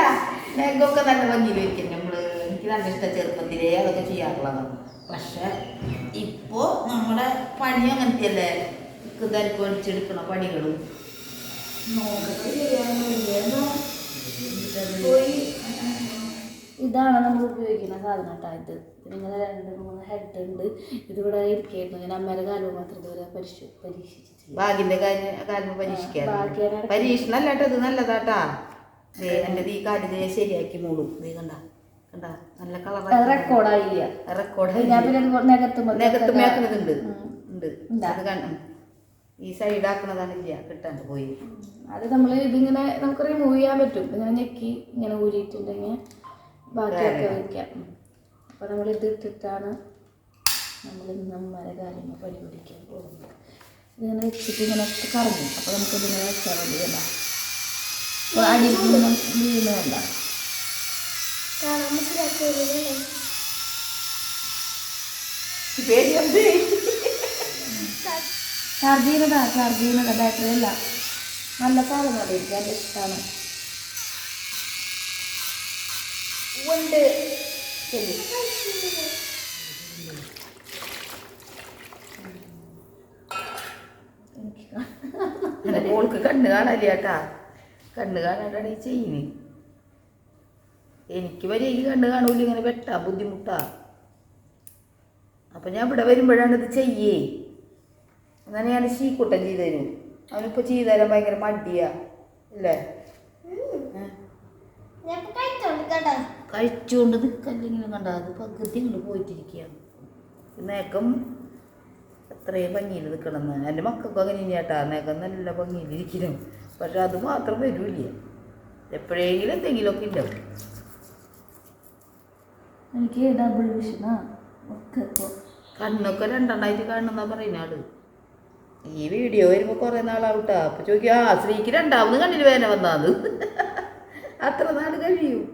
S2: നേക്കൊക്കെ നല്ല ഭംഗിയിൽ വെക്കും നമ്മൾ. എനിക്ക് നല്ല ഇഷ്ടം, ചെറുപ്പത്തിലേ അതൊക്കെ ചെയ്യാറുള്ളതാണ്. പക്ഷെ ഇപ്പോൾ നമ്മുടെ പണി അങ്ങനത്തെ അല്ലേ, ധരിപ്പടിച്ചെടുക്കണ പണികളും
S3: ഇതാണ് നമ്മൾ ഉപയോഗിക്കുന്ന സാധനം കേട്ടോ. ഇത് ഇങ്ങനെ 2-3 ഹെഡ് ഉണ്ട്. ഇതിവിടെ ഇരിക്കുന്നു. ഞാൻ അമ്മയുടെ കാലം മാത്രം ഇതുവരെ പരീക്ഷിച്ചിട്ടില്ല.
S2: ഭാഗ്യന്റെ കാര്യം പരീക്ഷിക്കാൻ പരീക്ഷണല്ല കേട്ടോ, ഇത് നല്ലതാട്ടാ. എൻ്റെ ഈ കാര്യം ശരിയാക്കി മൂടും. നീ കണ്ട നല്ല കളർ
S3: റെക്കോർഡായില്ല.
S2: നികത്തുമേക്കുന്നതുണ്ട് ഉണ്ട്. അത് കാണും, ഈ സൈഡാക്കണതാണ് ഇല്ല കിട്ടാണ്ട് പോയി.
S3: അത് നമ്മൾ ഇതിങ്ങനെ നമുക്ക് റിമൂവ് ചെയ്യാൻ പറ്റും. ഇങ്ങനെ ഞെക്കി ഇങ്ങനെ ഊരിയിട്ടുണ്ടെങ്കിൽ ബാക്കിയൊക്കെ വയ്ക്കാം. അപ്പോൾ നമ്മൾ ഇത് ഇട്ടിട്ടാണ് നമ്മൾ നമ്മരെ കാര്യങ്ങൾ പഠിപ്പിക്കാൻ പോകുന്നത്. ഇതിങ്ങനെ വെച്ചിട്ട് ഇങ്ങനെ കറങ്ങും. അപ്പോൾ നമുക്കിതിങ്ങനെ വെച്ചാൽ മതി. അല്ല അപ്പോൾ അടിക്കുന്ന വീണല്ല ചാർജ് ചെയ്യുന്നതാ ബാറ്ററി അല്ല. നല്ല സാധനമാണ്, എനിക്ക് നല്ല ഇഷ്ടമാണ്. ശരി
S2: ഓൾക്ക് കണ്ണ് കാണാല്ലേ ചേട്ടാ, കണ്ണ് കാണാണ്ടാണ് ഈ ചെയ്യുന്നത്. എനിക്ക് വരെ ഈ കണ്ണ് കാണൂല, ഇങ്ങനെ വെട്ടാ ബുദ്ധിമുട്ടാ. അപ്പം ഞാൻ ഇവിടെ വരുമ്പോഴാണ് ഇത് ചെയ്യേ. എന്നാൽ ഞാൻ ശീക്കുട്ടൻ ചെയ്തു തരും. അവനിപ്പോൾ ചെയ്തു തരാൻ ഭയങ്കര മടിയാ അല്ലേ. കഴിച്ചുകൊണ്ട് നിൽക്കല്ലെങ്കിലും കണ്ട അത് പകുതി കൊണ്ട് പോയിട്ടിരിക്കുകയാണ്. നേക്കം അത്രയും ഭംഗിയിൽ നിൽക്കണമെന്ന്. എൻ്റെ മക്കൾക്കും അങ്ങനെ ഇനിയാട്ടാ, നേക്കം നല്ല ഭംഗിയിലിരിക്കണം. പക്ഷെ അത് മാത്രം വരില്ല, എപ്പോഴെങ്കിലും എന്തെങ്കിലുമൊക്കെ ഉണ്ടാവും.
S3: എനിക്ക് ഡബിൾ വിഷനാ ഒക്കെ. ഇപ്പോൾ
S2: കണ്ണൊക്കെ 2 കാണുന്നാ പറയുന്നത്. ഈ വീഡിയോ വരുമ്പോൾ കുറേ നാളാവട്ടാ. അപ്പോൾ ചോദിക്കുക ശ്രീക്ക് 2ാമത് കണ്ണിൽ വേദന വന്നാത്. അത്ര നാൾ കഴിയും.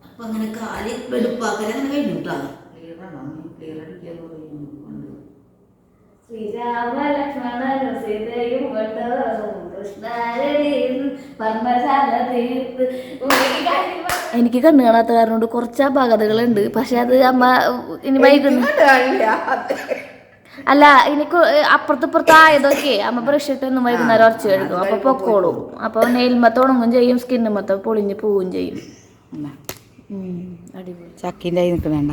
S2: അപ്പം അങ്ങനെ കാല് വെളുപ്പാക്കൽ അങ്ങനെ കഴിഞ്ഞുട്ടാ. ക്ലിയർ അടിക്കാന്ന് പറയുന്നുണ്ട്.
S3: ശ്രീരാമ ലക്ഷ്മണ സീതയും കൃഷ്ണ പർമ്മശാല തീർത്ത് എനിക്ക് കണ്ണ് കാണാത്ത കാരണം കൊണ്ട് കുറച്ച് അപാകതകളുണ്ട്. പക്ഷെ അത് അമ്മ ഇനി വൈകുന്നേരം അല്ല എനിക്ക് അപ്പുറത്തിപ്പുറത്ത് ആയതൊക്കെ അമ്മ ബ്രഷ് ഇട്ടൊന്നും വൈകുന്നേരം ഉറച്ചു കഴുകും. അപ്പൊ പൊക്കോളും. അപ്പൊ നെയിൽമത്ത് ഉണങ്ങും ചെയ്യും, സ്കിന്നുമത്ത് പൊളിഞ്ഞ് പോവുകയും ചെയ്യും. അടിപൊളി.
S1: ചക്കിൻ്റെ ആയി നിൽക്കണേണ്ട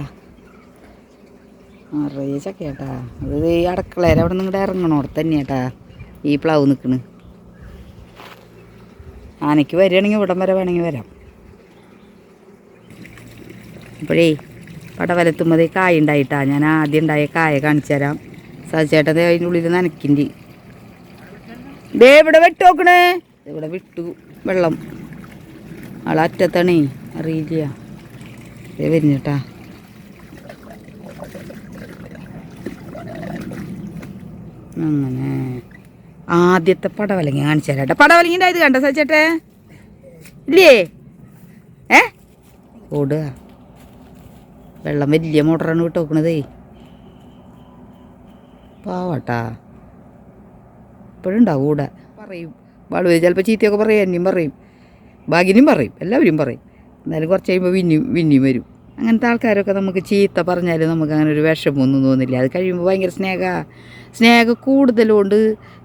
S1: നിറയെ ചക്കയേട്ടാ. അത് ഈ അടുക്കളയിൽ അവിടെ നിങ്ങളുടെ ഇറങ്ങണോടത്ത് തന്നെയാട്ടാ ഈ പ്ലാവ് നിൽക്കണ്. ആനയ്ക്ക് വരികയാണെങ്കിൽ ഇവിടം വരെ വേണമെങ്കിൽ വരാം. അപ്പോഴേ പടവലത്തുമ്പോൾ കായ ഉണ്ടായിട്ടാ. ഞാൻ ആദ്യം ഉണ്ടായ കായ കാണിച്ചു തരാം. സാധിച്ചേട്ടത് അതിൻ്റെ ഉള്ളിൽ നനക്കിൻ്റെ ദേ ഇവിടെ വെട്ട് നോക്കണേ. ഇവിടെ വിട്ടു വെള്ളം ആളറ്റത്താണേ, അറിയില്ല. ദേ വരുന്നേട്ടാ. അങ്ങനെ ആദ്യത്തെ പടവലങ്ങി കാണിച്ചു തരാട്ടെ. പടവലങ്ങിൻ്റെ ഇത് കണ്ട സാധിച്ചേട്ടെ ഇല്ലേ? ഓടുക വെള്ളം വലിയ മോട്ടറാണ് വിട്ട് നോക്കണതേ. പാവട്ടാ ഇപ്പോഴും ഉണ്ടാവും കൂടെ. പറയും വളവ് ചിലപ്പോൾ ചീത്തയൊക്കെ പറയും, എന്നെയും പറയും, ഭാഗ്യനും പറയും, എല്ലാവരും പറയും. എന്നാലും കുറച്ച് കഴിയുമ്പോൾ വിന്നിയും വരും. അങ്ങനത്തെ ആൾക്കാരൊക്കെ നമുക്ക് ചീത്ത പറഞ്ഞാലും നമുക്ക് അങ്ങനെ ഒരു വിഷമമൊന്നും തോന്നില്ല. അത് കഴിയുമ്പോൾ ഭയങ്കര സ്നേഹം കൂടുതലുകൊണ്ട്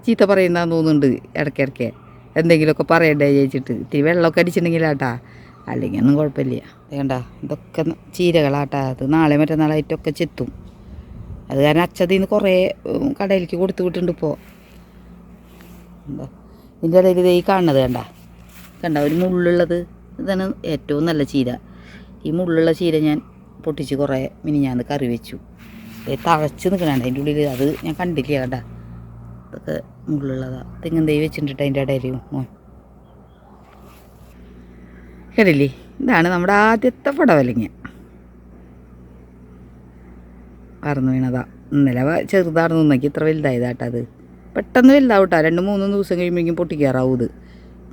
S1: ചീത്ത പറയുന്നതാന്ന് തോന്നുന്നുണ്ട്. ഇടയ്ക്കിടയ്ക്ക് എന്തെങ്കിലുമൊക്കെ പറയണ്ടേ ചോദിച്ചിട്ട് ഇത്തിരി വെള്ളമൊക്കെ അടിച്ചിട്ടുണ്ടെങ്കിലാട്ടാ, അല്ലെങ്കിൽ ഒന്നും കുഴപ്പമില്ല. വേണ്ട ഇതൊക്കെ ചീരകളാട്ടാ. അത് നാളെ മറ്റന്നാളായിട്ടൊക്കെ ചെത്തും. അത് കാരണം അച്ഛതിൽ നിന്ന് കുറേ കടയിലേക്ക് കൊടുത്തു വിട്ടിട്ടുണ്ട് ഇപ്പോൾ. എന്താ ഇതിൻ്റെ ഇടയിൽ ഈ കാണുന്നത് കണ്ട ഒരു മുള്ളുള്ളത്. ഇതാണ് ഏറ്റവും നല്ല ചീര. ഈ മുള്ളുള്ള ചീര ഞാൻ പൊട്ടിച്ച് കുറേ മിനിഞ്ഞാന്ന് കറി വെച്ചു. തഴച്ച് നിൽക്കണുണ്ട് അതിൻ്റെ ഉള്ളിൽ. അത് ഞാൻ കണ്ടില്ല കണ്ട. ഇതൊക്കെ മുള്ളുള്ളതാണ്. തെങ്ങും തൈ വെച്ചിട്ടുണ്ട് അതിൻ്റെ ഇടയിൽ മോൻ. കേട്ടില്ലേ? ഇതാണ് നമ്മുടെ ആദ്യത്തെ പടവലങ്ങ. പറന്ന് വീണതാ. ഇന്നലെ ചെറുതാണെന്ന് നോക്കി ഇത്ര വലുതായതാട്ടാ. അത് പെട്ടെന്ന് വലുതാവട്ടാ. 2-3 ദിവസം കഴിയുമ്പോഴേക്കും പൊട്ടിക്കാറാവും. ഇത്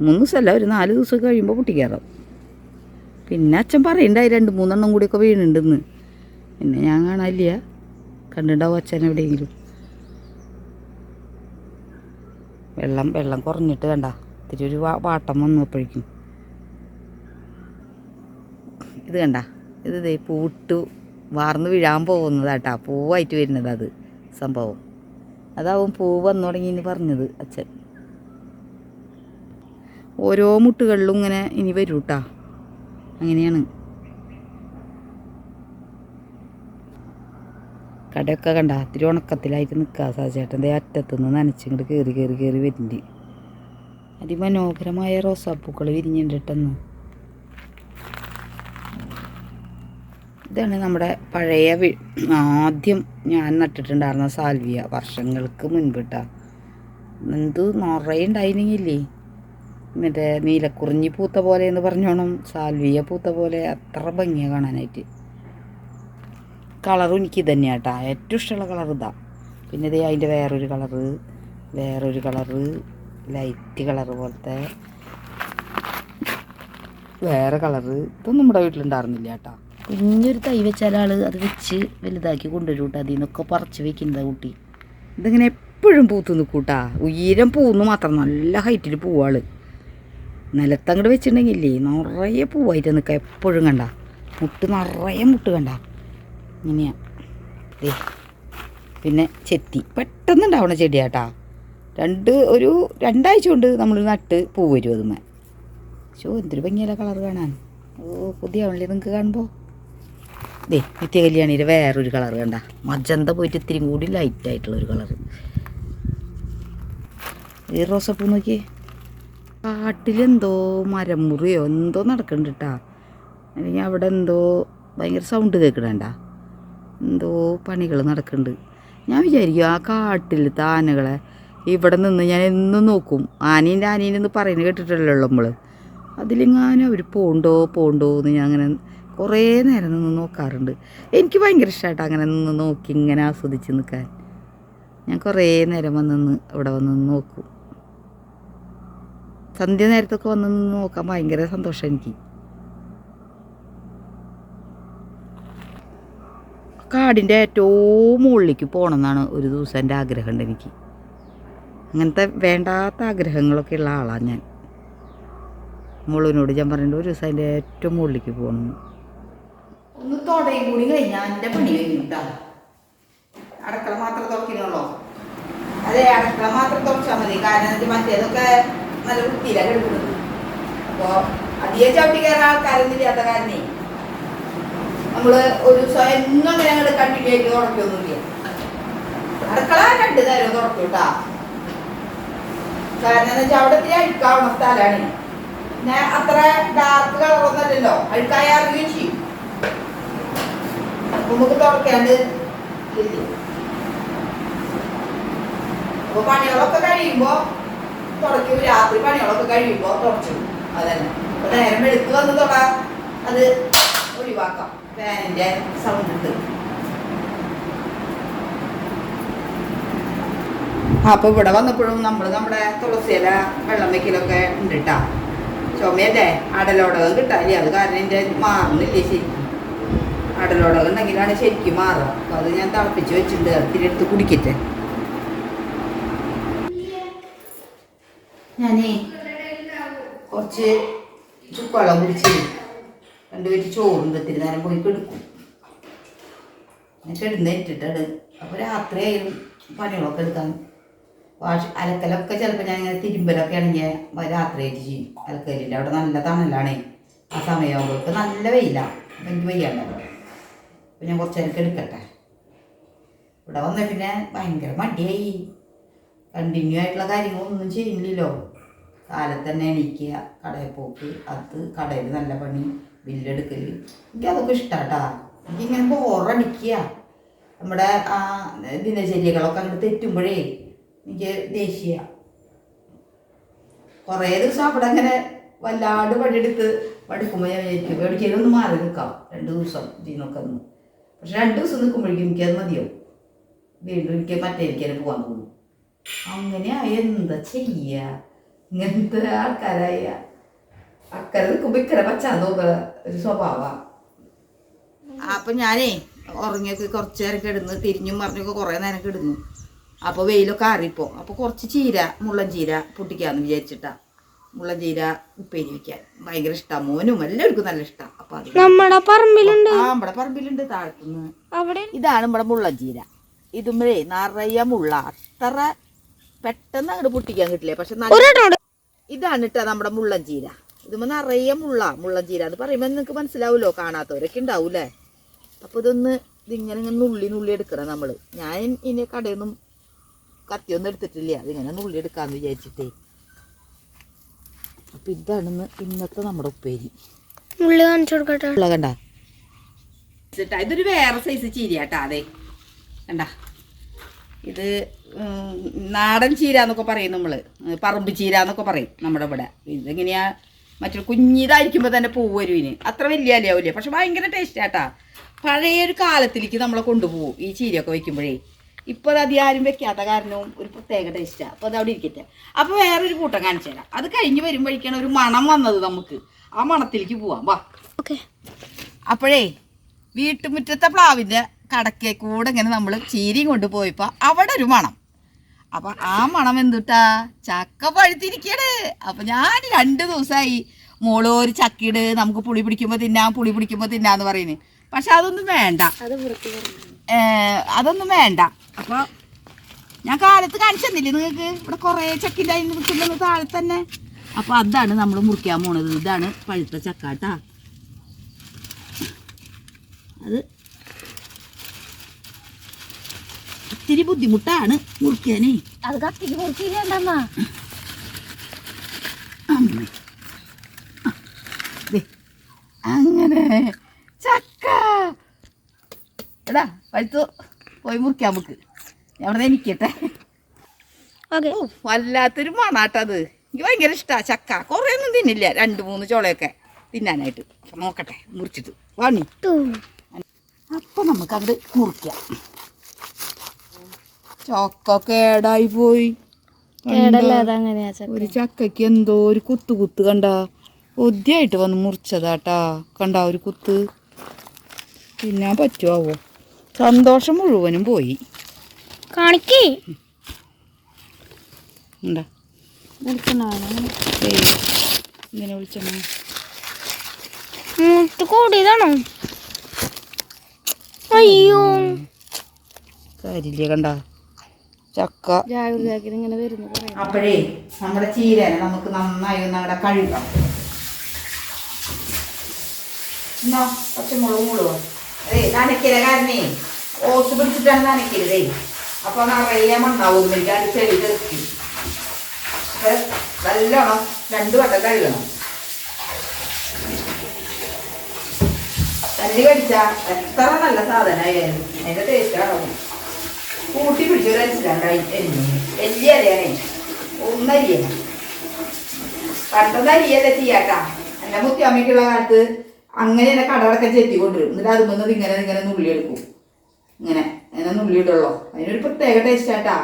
S1: 3 ദിവസമല്ല, ഒരു 4 ദിവസം കഴിയുമ്പോൾ പൊട്ടിക്കാറാവും. പിന്നെ അച്ഛൻ പറയണ്ടായി 2-3 കൂടിയൊക്കെ വീണുണ്ടെന്ന്. പിന്നെ ഞാൻ കാണാനില്ല. കണ്ടിട്ടുണ്ടാവും അച്ഛൻ എവിടെയെങ്കിലും. വെള്ളം കുറഞ്ഞിട്ട് കണ്ട ഇത്തിരി ഒരു വാട്ടം വന്നപ്പോഴേക്കും. ഇത് കണ്ട ഇത് പൂട്ട് വാർന്ന് വീഴാൻ പോകുന്നതാട്ടാ. പൂവായിട്ട് വരുന്നത് അത് സംഭവം. അതാവും പൂവ് വന്നു തുടങ്ങിയെന്ന് പറഞ്ഞത് അച്ഛൻ. ഓരോ മുട്ടുകളിലും ഇങ്ങനെ ഇനി വരും കേട്ടാ. അങ്ങനെയാണ്. കടയൊക്കെ കണ്ട ഇത്തിരി ഉണക്കത്തിലായിട്ട് നിൽക്കുക. സാചേട്ടൻ്റെ അറ്റത്തുനിന്ന് നനച്ചിങ്ങോട്ട് കയറി വരുന്നുണ്ട്. അതിമനോഹരമായ റോസാപ്പൂക്കൾ വിരിഞ്ഞിട്ടുണ്ടെന്ന്. ഇതാണ് നമ്മുടെ പഴയ ആദ്യം ഞാൻ നട്ടിട്ടുണ്ടായിരുന്ന സാൽവിയ. വർഷങ്ങൾക്ക് മുൻപിട്ടാ. എന്ത് നിറയെ ഉണ്ടായിരുന്നെങ്കിലേ. മറ്റേ നീലക്കുറിഞ്ഞി പൂത്ത പോലെ എന്ന് പറഞ്ഞോണം, സാൽവിയ പൂത്ത പോലെ. അത്ര ഭംഗിയാണ് കാണാനായിട്ട്. കളറും എനിക്ക് തന്നെയാണ് കേട്ടോ. ഏറ്റവും ഇഷ്ടമുള്ള കളർ ഇതാ. പിന്നെ ഇത് അതിൻ്റെ വേറൊരു കളറ് ലൈറ്റ് കളറ് പോലത്തെ വേറെ കളറ്. ഇതൊന്നും നമ്മുടെ വീട്ടിലുണ്ടായിരുന്നില്ല കേട്ടോ. കുഞ്ഞൊരു തൈ വെച്ചാൽ ആൾ അത് വെച്ച് വലുതാക്കി കൊണ്ടുവരും കേട്ടോ. അതിൽ നിന്നൊക്കെ പറിച്ച് വെക്കുന്നതാണ് കുട്ടി. ഇതിങ്ങനെ എപ്പോഴും പൂത്ത് നിൽക്കൂട്ടാ. ഉയരം പൂന്ന് മാത്രം, നല്ല ഹൈറ്റിൽ പൂവാൾ. നിലത്തങ്ങോട്ട് വെച്ചിട്ടുണ്ടെങ്കിലേ നിറയെ പൂവായിട്ട് നിൽക്കുക എപ്പോഴും. കണ്ട നിറയെ മുട്ട് കണ്ട ഇങ്ങനെയാണ്. പിന്നെ ചെത്തി പെട്ടെന്നുണ്ടാവണ ചെടിയാട്ടാ. ഒരു 2 ആഴ്ച കൊണ്ട് നമ്മൾ നട്ട് പൂ വരും അതുമ്മേ. എന്തൊരു ഭംഗിയല്ല കളർ കാണാൻ. പുതിയ ആവണല്ലേ നിങ്ങൾക്ക് കാണുമ്പോൾ. നിത്യ കല്യാണിയുടെ വേറൊരു കളർ കണ്ട. മജന്ത പോയിട്ട് ഇത്തിരി കൂടി ലൈറ്റായിട്ടുള്ളൊരു കളറ്. ഈ റോസപ്പൂ നോക്കിയേ. കാട്ടിലെന്തോ മരം മുറിയോ എന്തോ നടക്കുന്നുണ്ട് കേട്ടാ. അല്ലെങ്കിൽ അവിടെ എന്തോ ഭയങ്കര സൗണ്ട് കേൾക്കണേണ്ട. എന്തോ പണികൾ നടക്കുന്നുണ്ട്. ഞാൻ വിചാരിക്കും ആ കാട്ടിലത്തെ ആനകളെ ഇവിടെ നിന്ന് ഞാൻ എന്നും നോക്കും. ആനീന്ന് പറയുന്നത് കേട്ടിട്ടല്ലോ നമ്മൾ. അതിലെങ്ങാനും അവർ പോണ്ടോ എന്ന് ഞാൻ അങ്ങനെ കുറേ നേരം നിന്ന് നോക്കാറുണ്ട്. എനിക്ക് ഭയങ്കര ഇഷ്ടമായിട്ട് അങ്ങനെ നിന്ന് നോക്കി ഇങ്ങനെ ആസ്വദിച്ച് നിൽക്കാൻ. ഞാൻ കുറേ നേരം ഇവിടെ വന്ന് നോക്കും. സന്ധ്യ നേരത്തൊക്കെ വന്ന് നോക്കാൻ ഭയങ്കര സന്തോഷം എനിക്ക്. കാടിൻ്റെ ഏറ്റവും മുകളിലേക്ക് പോകണം എന്നാണ് ഒരു ദിവസം എൻ്റെ ആഗ്രഹമുണ്ട് എനിക്ക്. അങ്ങനത്തെ വേണ്ടാത്ത ആഗ്രഹങ്ങളൊക്കെ ഉള്ള ആളാണ് ഞാൻ. മുഴുവനോട് ഞാൻ പറഞ്ഞിട്ട് ഒരു ദിവസം അതിൻ്റെ ഏറ്റവും മുകളിലേക്ക് പോകണം.
S2: ഒന്ന് തുടയും കൂടി കഴിഞ്ഞാൽ എൻ്റെ പണി കഴിഞ്ഞു കേട്ടോ. അടുക്കള മാത്രം തുറക്കുന്നുള്ളൂ. അതെ, അടുക്കള മാത്രം തുറച്ചാൽ മതി. കാരണം എന്താ മറ്റേതൊക്കെ നല്ല വൃത്തിയിലാണ് എടുക്കുന്നത്. അപ്പോൾ അധികം ചവിട്ടി കയറാൻ ആൾക്കാരൊന്നും ഇല്ലാത്ത കാരണേ നമ്മൾ ഒരു ദിവസം എന്നും അങ്ങനെ അങ്ങോട്ട് കണ്ടിന്യൂ ആയിട്ട് തുറക്കൊന്നുമില്ല. അടുക്കള 2 നേരം തുറക്കും കേട്ടാ. കാരണം എന്താ വെച്ചാൽ അവിടെ ഇത്തിരി അഴുക്കാവുന്ന സ്ഥലമാണ്. പിന്നെ അത്ര ഡാർക്ക് കളറൊന്നുമല്ലല്ലോ, അഴുക്കായ അറിയുകയും ചെയ്യും. നമുക്ക് തുറക്കാണ്ട് ഇല്ല. അപ്പൊ പണികളൊക്കെ കഴിയുമ്പോ തുടക്കും. രാത്രി പണികളൊക്കെ കഴിയുമ്പോ തുടച്ചു. അതന്നെ അപ്പൊ നേരം വെളുത്ത് വന്ന് തൊടാ അത് ഒഴിവാക്കാം. ഫാനിന്റെ സൗണ്ട് ഉണ്ട്. അപ്പൊ ഇവിടെ വന്നപ്പോഴും നമ്മുടെ തുളസിയില വെള്ളം വെക്കലൊക്കെ ഉണ്ട് കേട്ടാ. ചുമയല്ലേ, അടലോടകം കിട്ടാല്ലേ. അത് കാരണം എൻ്റെ മാറുന്നില്ലേ ശരിക്കും. അടലോടകം ഉണ്ടെങ്കിലാണ് ശരിക്കും മാറുക. അപ്പൊ അത് ഞാൻ തിളപ്പിച്ച് വെച്ചിട്ടുണ്ട്. ഇത്തിരി എടുത്ത് കുടിക്കട്ടെ. ഞാനേ കുറച്ച് ചുക്കുവെള്ളം കുടിച്ച് 2 പേര് ചോറുണ്ട്. ഇത്തിരി നേരം പോയി കെടുക്കും. കിടന്നിട്ടിട്ടാണ്. അപ്പോൾ രാത്രിയായാലും പണികളൊക്കെ എടുക്കാൻ അലക്കലൊക്കെ ചിലപ്പോൾ ഞാൻ ഇങ്ങനെ തിരുമ്പലൊക്കെ ആണെങ്കിൽ രാത്രിയായിട്ട് ചെയ്യും. അലക്കലില്ല, അവിടെ നല്ല തണലാണേ. ആ സമയമാകുമ്പോൾ ഇപ്പോൾ നല്ല വെയിലാണ്. എനിക്ക് വയ്യാണ്ടല്ലോ. അപ്പോൾ ഞാൻ കുറച്ച് നേരം എടുക്കട്ടെ. ഇവിടെ വന്നാൽ പിന്നെ ഭയങ്കര മടിയായി. കണ്ടിന്യൂ ആയിട്ടുള്ള കാര്യങ്ങളൊന്നും ചെയ്യുന്നില്ലല്ലോ. കാലത്ത് തന്നെ എണീക്കുക, കടയിൽ പോക്ക്, അത് കടയിൽ നല്ല പണി, ബില്ലെടുക്കൽ. എനിക്കതൊക്കെ ഇഷ്ടാട്ടാ. എനിക്കിങ്ങനെ ബോറടിക്കുക. നമ്മുടെ ആ ദിനചര്യകളൊക്കെ അങ്ങോട്ട് തെറ്റുമ്പോഴേ എനിക്ക് ദേഷ്യ. കുറേ ദിവസം അവിടെ അങ്ങനെ വല്ലാണ്ട് പണിയെടുത്ത് പഠിക്കുമ്പോൾ ഞാൻ വിചാരിക്കും എവിടേക്കെങ്കിലും ഒന്ന് മാറി നിൽക്കാം 2 ദിവസം ഇതിനൊക്കെ ഒന്ന്. പക്ഷെ 2 ദിവസം നിൽക്കുമ്പോഴേക്കും എനിക്കത് മതിയാവും. വീണ്ടും എനിക്ക് മറ്റേരിക്കാനും പോകാൻ തോന്നും. അങ്ങനെയായ എന്താ ചെയ്യുക? ഇങ്ങനത്തെ ആൾക്കാരായ അക്കരെ നിൽക്കുമ്പോൾ ഇക്കരെ പച്ചാൻ തോന്നുക ഒരു സ്വഭാവമാണ്. അപ്പം ഞാനേ ഉറങ്ങിയൊക്കെ കുറച്ച് നേരം കിടന്ന് തിരിഞ്ഞും മറിഞ്ഞൊക്കെ കുറേ നേരം കിടന്നു. അപ്പോൾ വെയിലൊക്കെ ആറിപ്പോൾ. അപ്പോൾ കുറച്ച് ചീര, മുള്ളൻ ചീര പൊട്ടിക്കാമെന്ന് വിചാരിച്ചിട്ടാ. മുള്ളൻ ചീര ഉപ്പേരി വയ്ക്കാൻ ഭയങ്കര ഇഷ്ടമാണ്. മോനും എല്ലാവർക്കും നല്ല ഇഷ്ടമാണ്. അപ്പോൾ അത്
S3: നമ്മുടെ പറമ്പിലുണ്ട്.
S2: നമ്മുടെ പറമ്പിലുണ്ട് താഴത്തുനിന്ന്. ഇതാണ് നമ്മുടെ മുള്ളൻ ചീര. ഇതുമ്പഴേ നിറയെ മുള്ള, അത്ര പെട്ടെന്ന് അങ്ങോട്ട് പൊട്ടിക്കാൻ കിട്ടില്ലേ. പക്ഷെ ഇതാണ് ഇട്ടാ നമ്മുടെ മുള്ളൻ ചീര. ഇതുമ്പോൾ നിറയെ മുള്ളൻ ചീര എന്ന് പറയുമ്പോൾ നിങ്ങൾക്ക് മനസ്സിലാവുമല്ലോ, കാണാത്തവരൊക്കെ ഉണ്ടാവൂലേ. അപ്പോൾ ഇതിങ്ങനെ നുള്ളി എടുക്കണം നമ്മൾ. ഞാൻ ഇനി കടയൊന്നും കത്തിയൊന്നും എടുത്തിട്ടില്ല, അതിങ്ങനെ നുള്ളി എടുക്കാമെന്ന് വിചാരിച്ചിട്ടേ. അപ്പം ഇതാണ് ഇന്നത്തെ നമ്മുടെ ഉപ്പേരി. മുള്ള കണ്ട, ഇതൊരു വേറെ സൈസ് ചീരയാട്ടാ. അതെ കണ്ട, ഇത് നാടൻ ചീര എന്നൊക്കെ പറയും നമ്മൾ, പറമ്പ് ചീര എന്നൊക്കെ പറയും നമ്മുടെ ഇവിടെ. ഇതെങ്ങനെയാ മറ്റൊരു കുഞ്ഞിതായിരിക്കുമ്പോൾ തന്നെ പൂവ് വരും. ഇതിന് അത്ര വലിയ അലയാവില്ല, പക്ഷെ ഭയങ്കര ടേസ്റ്റാട്ടാ. പഴയൊരു കാലത്തിലേക്ക് നമ്മളെ കൊണ്ടുപോകും ഈ ചീരയൊക്കെ വെക്കുമ്പോഴേ. ഇപ്പോൾ അത് അധികം ആരും വെക്കാത്ത കാരണവും ഒരു പ്രത്യേക ടേസ്റ്റാണ്. അപ്പോൾ അത് അവിടെ ഇരിക്കട്ടെ. അപ്പോൾ വേറൊരു കൂട്ടം കാണിച്ചു തരാം. അത് കഴിഞ്ഞ് വരുമ്പോഴേക്കാണ് ഒരു മണം വന്നത്. നമുക്ക് ആ മണത്തിലേക്ക് പോവാം, വാ.
S3: ഓക്കെ.
S2: അപ്പോഴേ വീട്ടുമുറ്റത്തെ പ്ലാവിൻ്റെ കടക്കേ കൂടെ ഇങ്ങനെ നമ്മൾ ചീരയും കൊണ്ട് പോയപ്പോൾ അവിടെ ഒരു മണം. അപ്പം ആ മണം എന്തുട്ടാ, ചക്ക പഴുത്തിരിക്കണ്. അപ്പം ഞാൻ 2 ദിവസമായി മോളൊരു ചക്കയിട്, നമുക്ക് പുളി പിടിക്കുമ്പോൾ തിന്നാന്ന് പറയുന്നത്. പക്ഷെ അതൊന്നും വേണ്ട, അതൊന്നും വേണ്ട. അപ്പോൾ ഞാൻ കാലത്ത് കാണിച്ചു തന്നില്ലേ നിങ്ങൾക്ക്, ഇവിടെ കുറേ ചക്കിൻ്റെ അതിന് നിൽക്കുന്നത് താഴെ തന്നെ. അപ്പോൾ അതാണ് നമ്മൾ മുറിക്കാൻ പോണത്. ഇതാണ് പഴുത്ത ചക്കാട്ടാ. അത് ഇത്തിരി ബുദ്ധിമുട്ടാണ് മുറിക്കാനേ.
S3: അത് കത്തിക്ക് മുറിക്കില്ല.
S2: അങ്ങനെ ചക്ക എടാ പഴുത്തു, പോയി മുറിക്കാൻ നമുക്ക്. ഞാൻ അവിടെ എനിക്കട്ടെ. വല്ലാത്തൊരു മണാട്ടത്. എനിക്ക് ഭയങ്കര ഇഷ്ടമാണ് ചക്ക. കുറേ ഒന്നും തിന്നില്ല, 2-3 ചോളയൊക്കെ തിന്നാനായിട്ട്. അപ്പം നോക്കട്ടെ, മുറിച്ചിട്ട് വാണി. അപ്പം നമുക്കത് മുറിക്കാം. ചക്ക കേടായി പോയി. ഒരു ചക്കയ്ക്ക് എന്തോ ഒരു കുത്ത് കണ്ട, ഒദ്യായിട്ട് വന്ന് മുറിച്ചതാട്ടാ. കണ്ട ഒരു കുത്ത്. തിന്നാൻ പറ്റുമോ? സന്തോഷം മുഴുവനും പോയി.
S3: കാണിക്കേ
S1: ഇങ്ങനെ വിളിച്ചോ
S4: മൂത്ത് കൂടിയതാണോ? അയ്യോ
S1: കാര്യമില്ല കണ്ട ചക്ക.
S4: ജാഗ്രത ഇങ്ങനെ വരുന്നു പറയാം.
S2: അപ്പോഴേ നമ്മുടെ ചീരനെ നമുക്ക് നന്നായി ഒന്ന് അവിടെ കഴുകാം. എന്നാ പച്ചമുളക് മുളകോ നനയ്ക്കല കാരണേ ഓസ് പിടിച്ചിട്ടാണ് നനയ്ക്കരുതേ. അപ്പൊ നിറയെ മണ്ണാവും. എനിക്ക് അത് ചെടി തെറിക്കും. നല്ലോണം 2 വട്ടം കഴുകണം. തല്ലി കടിച്ച എത്ര നല്ല സാധനമായാലും അതിന്റെ ടേസ്റ്റ് ആകും. കൂട്ടി പിടിച്ചൊരു അരിച്ചിട്ടുണ്ടായി വലിയ അരിയാണേ. ഒന്നരിയണം. പണ്ടൊന്നും അരിയല്ല ചെയ്യാട്ടാ. എന്റെ മുത്തിയമ്മയ്ക്കുള്ള കാലത്ത് അങ്ങനെ തന്നെ കടകളൊക്കെ ചെത്തി കൊണ്ടുവരും. എന്നിട്ട് അത് വന്നത് ഇങ്ങനെ നുള്ളി എടുക്കും. ഇങ്ങനെ നുള്ളി ഇട്ടുള്ളൂ. അതിനൊരു പ്രത്യേക ടേസ്റ്റ് ആട്ടാ.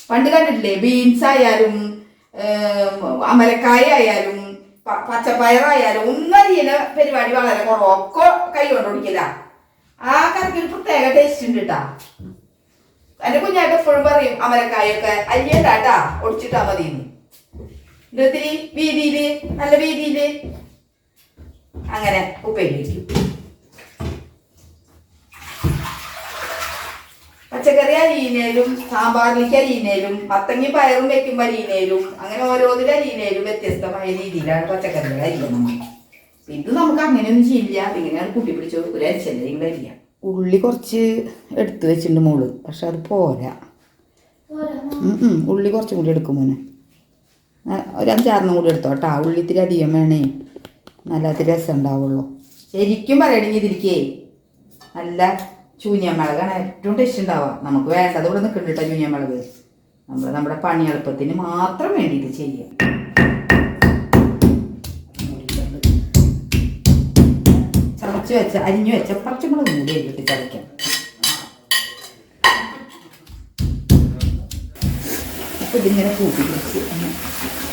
S2: പണ്ട് കണ്ടിട്ടില്ലേ, ബീൻസ് ആയാലും അമരക്കായ ആയാലും പച്ചപ്പയറായാലും ഒന്നരിയണ പരിപാടി വളരെ കുറവ്. ഒക്കെ കൈ കൊണ്ടൊടിക്കില്ല. ആ കറിക്ക് ഒരു പ്രത്യേക ടേസ്റ്റ് ഉണ്ട് കേട്ടാ. എന്റെ കുഞ്ഞായിട്ട് എപ്പോഴും പറയും അമരക്കായൊക്കെ അരിയണ്ടാട്ടാ ഒടിച്ചിട്ടാ മതി. ഇത്തിരി വീതിയില് നല്ല വീതിയില് അങ്ങനെ ഉപ്പേരി വയ്ക്കും. പച്ചക്കറി അരിയിനേലും സാമ്പാറിലേക്ക് അരിയിനേലും മത്തങ്ങി പയറും വെക്കുമ്പോൾ അരിയിനേലും അങ്ങനെ ഓരോന്നിലും അരിയിനേലും വ്യത്യസ്തമായ രീതിയിലാണ് പച്ചക്കറികൾ അരിയണം. ഇത് നമുക്ക് അങ്ങനെയൊന്നും ചെയ്യില്ല. ഇങ്ങനെയാണ് കൂട്ടി പിടിച്ച് ഒരു അരിച്ചെല്ലാം അരിയാം. ഉള്ളി കുറച്ച് എടുത്തു വെച്ചിട്ടുണ്ട് മോള്. പക്ഷെ അത് പോരാ. ഉള്ളി കുറച്ചും കൂടി എടുക്കും മോനെ. ഒരു 5-6 കൂടി എടുത്തോ കേട്ടാ. ഉള്ളി ഇത്തിരി അധികം വേണേ, നല്ല ഇത്തിരി രസം ഉണ്ടാവുള്ളൂ. ശരിക്കും പറയണെങ്കിൽ ഇതിരിക്കേ നല്ല ചൂഞ്ഞിയമുളകാണ് ഏറ്റവും ടേസ്റ്റ് ഉണ്ടാവുക. നമുക്ക് വേണ്ടത് ഇവിടെ നിൽക്കുന്നുണ്ട് കേട്ടോ ചൂഞ്ഞിയമുളക്. നമ്മുടെ പണി എളുപ്പത്തിന് മാത്രം വേണ്ടിയിട്ട് ചെയ്യാം. ചതച്ച് വെച്ച അരിഞ്ഞു വെച്ച പച്ചമുളക് കൂടി അരിയിട്ട് ചതയ്ക്കാം. അപ്പം ഇതിങ്ങനെ കൂട്ടി പിടിച്ച്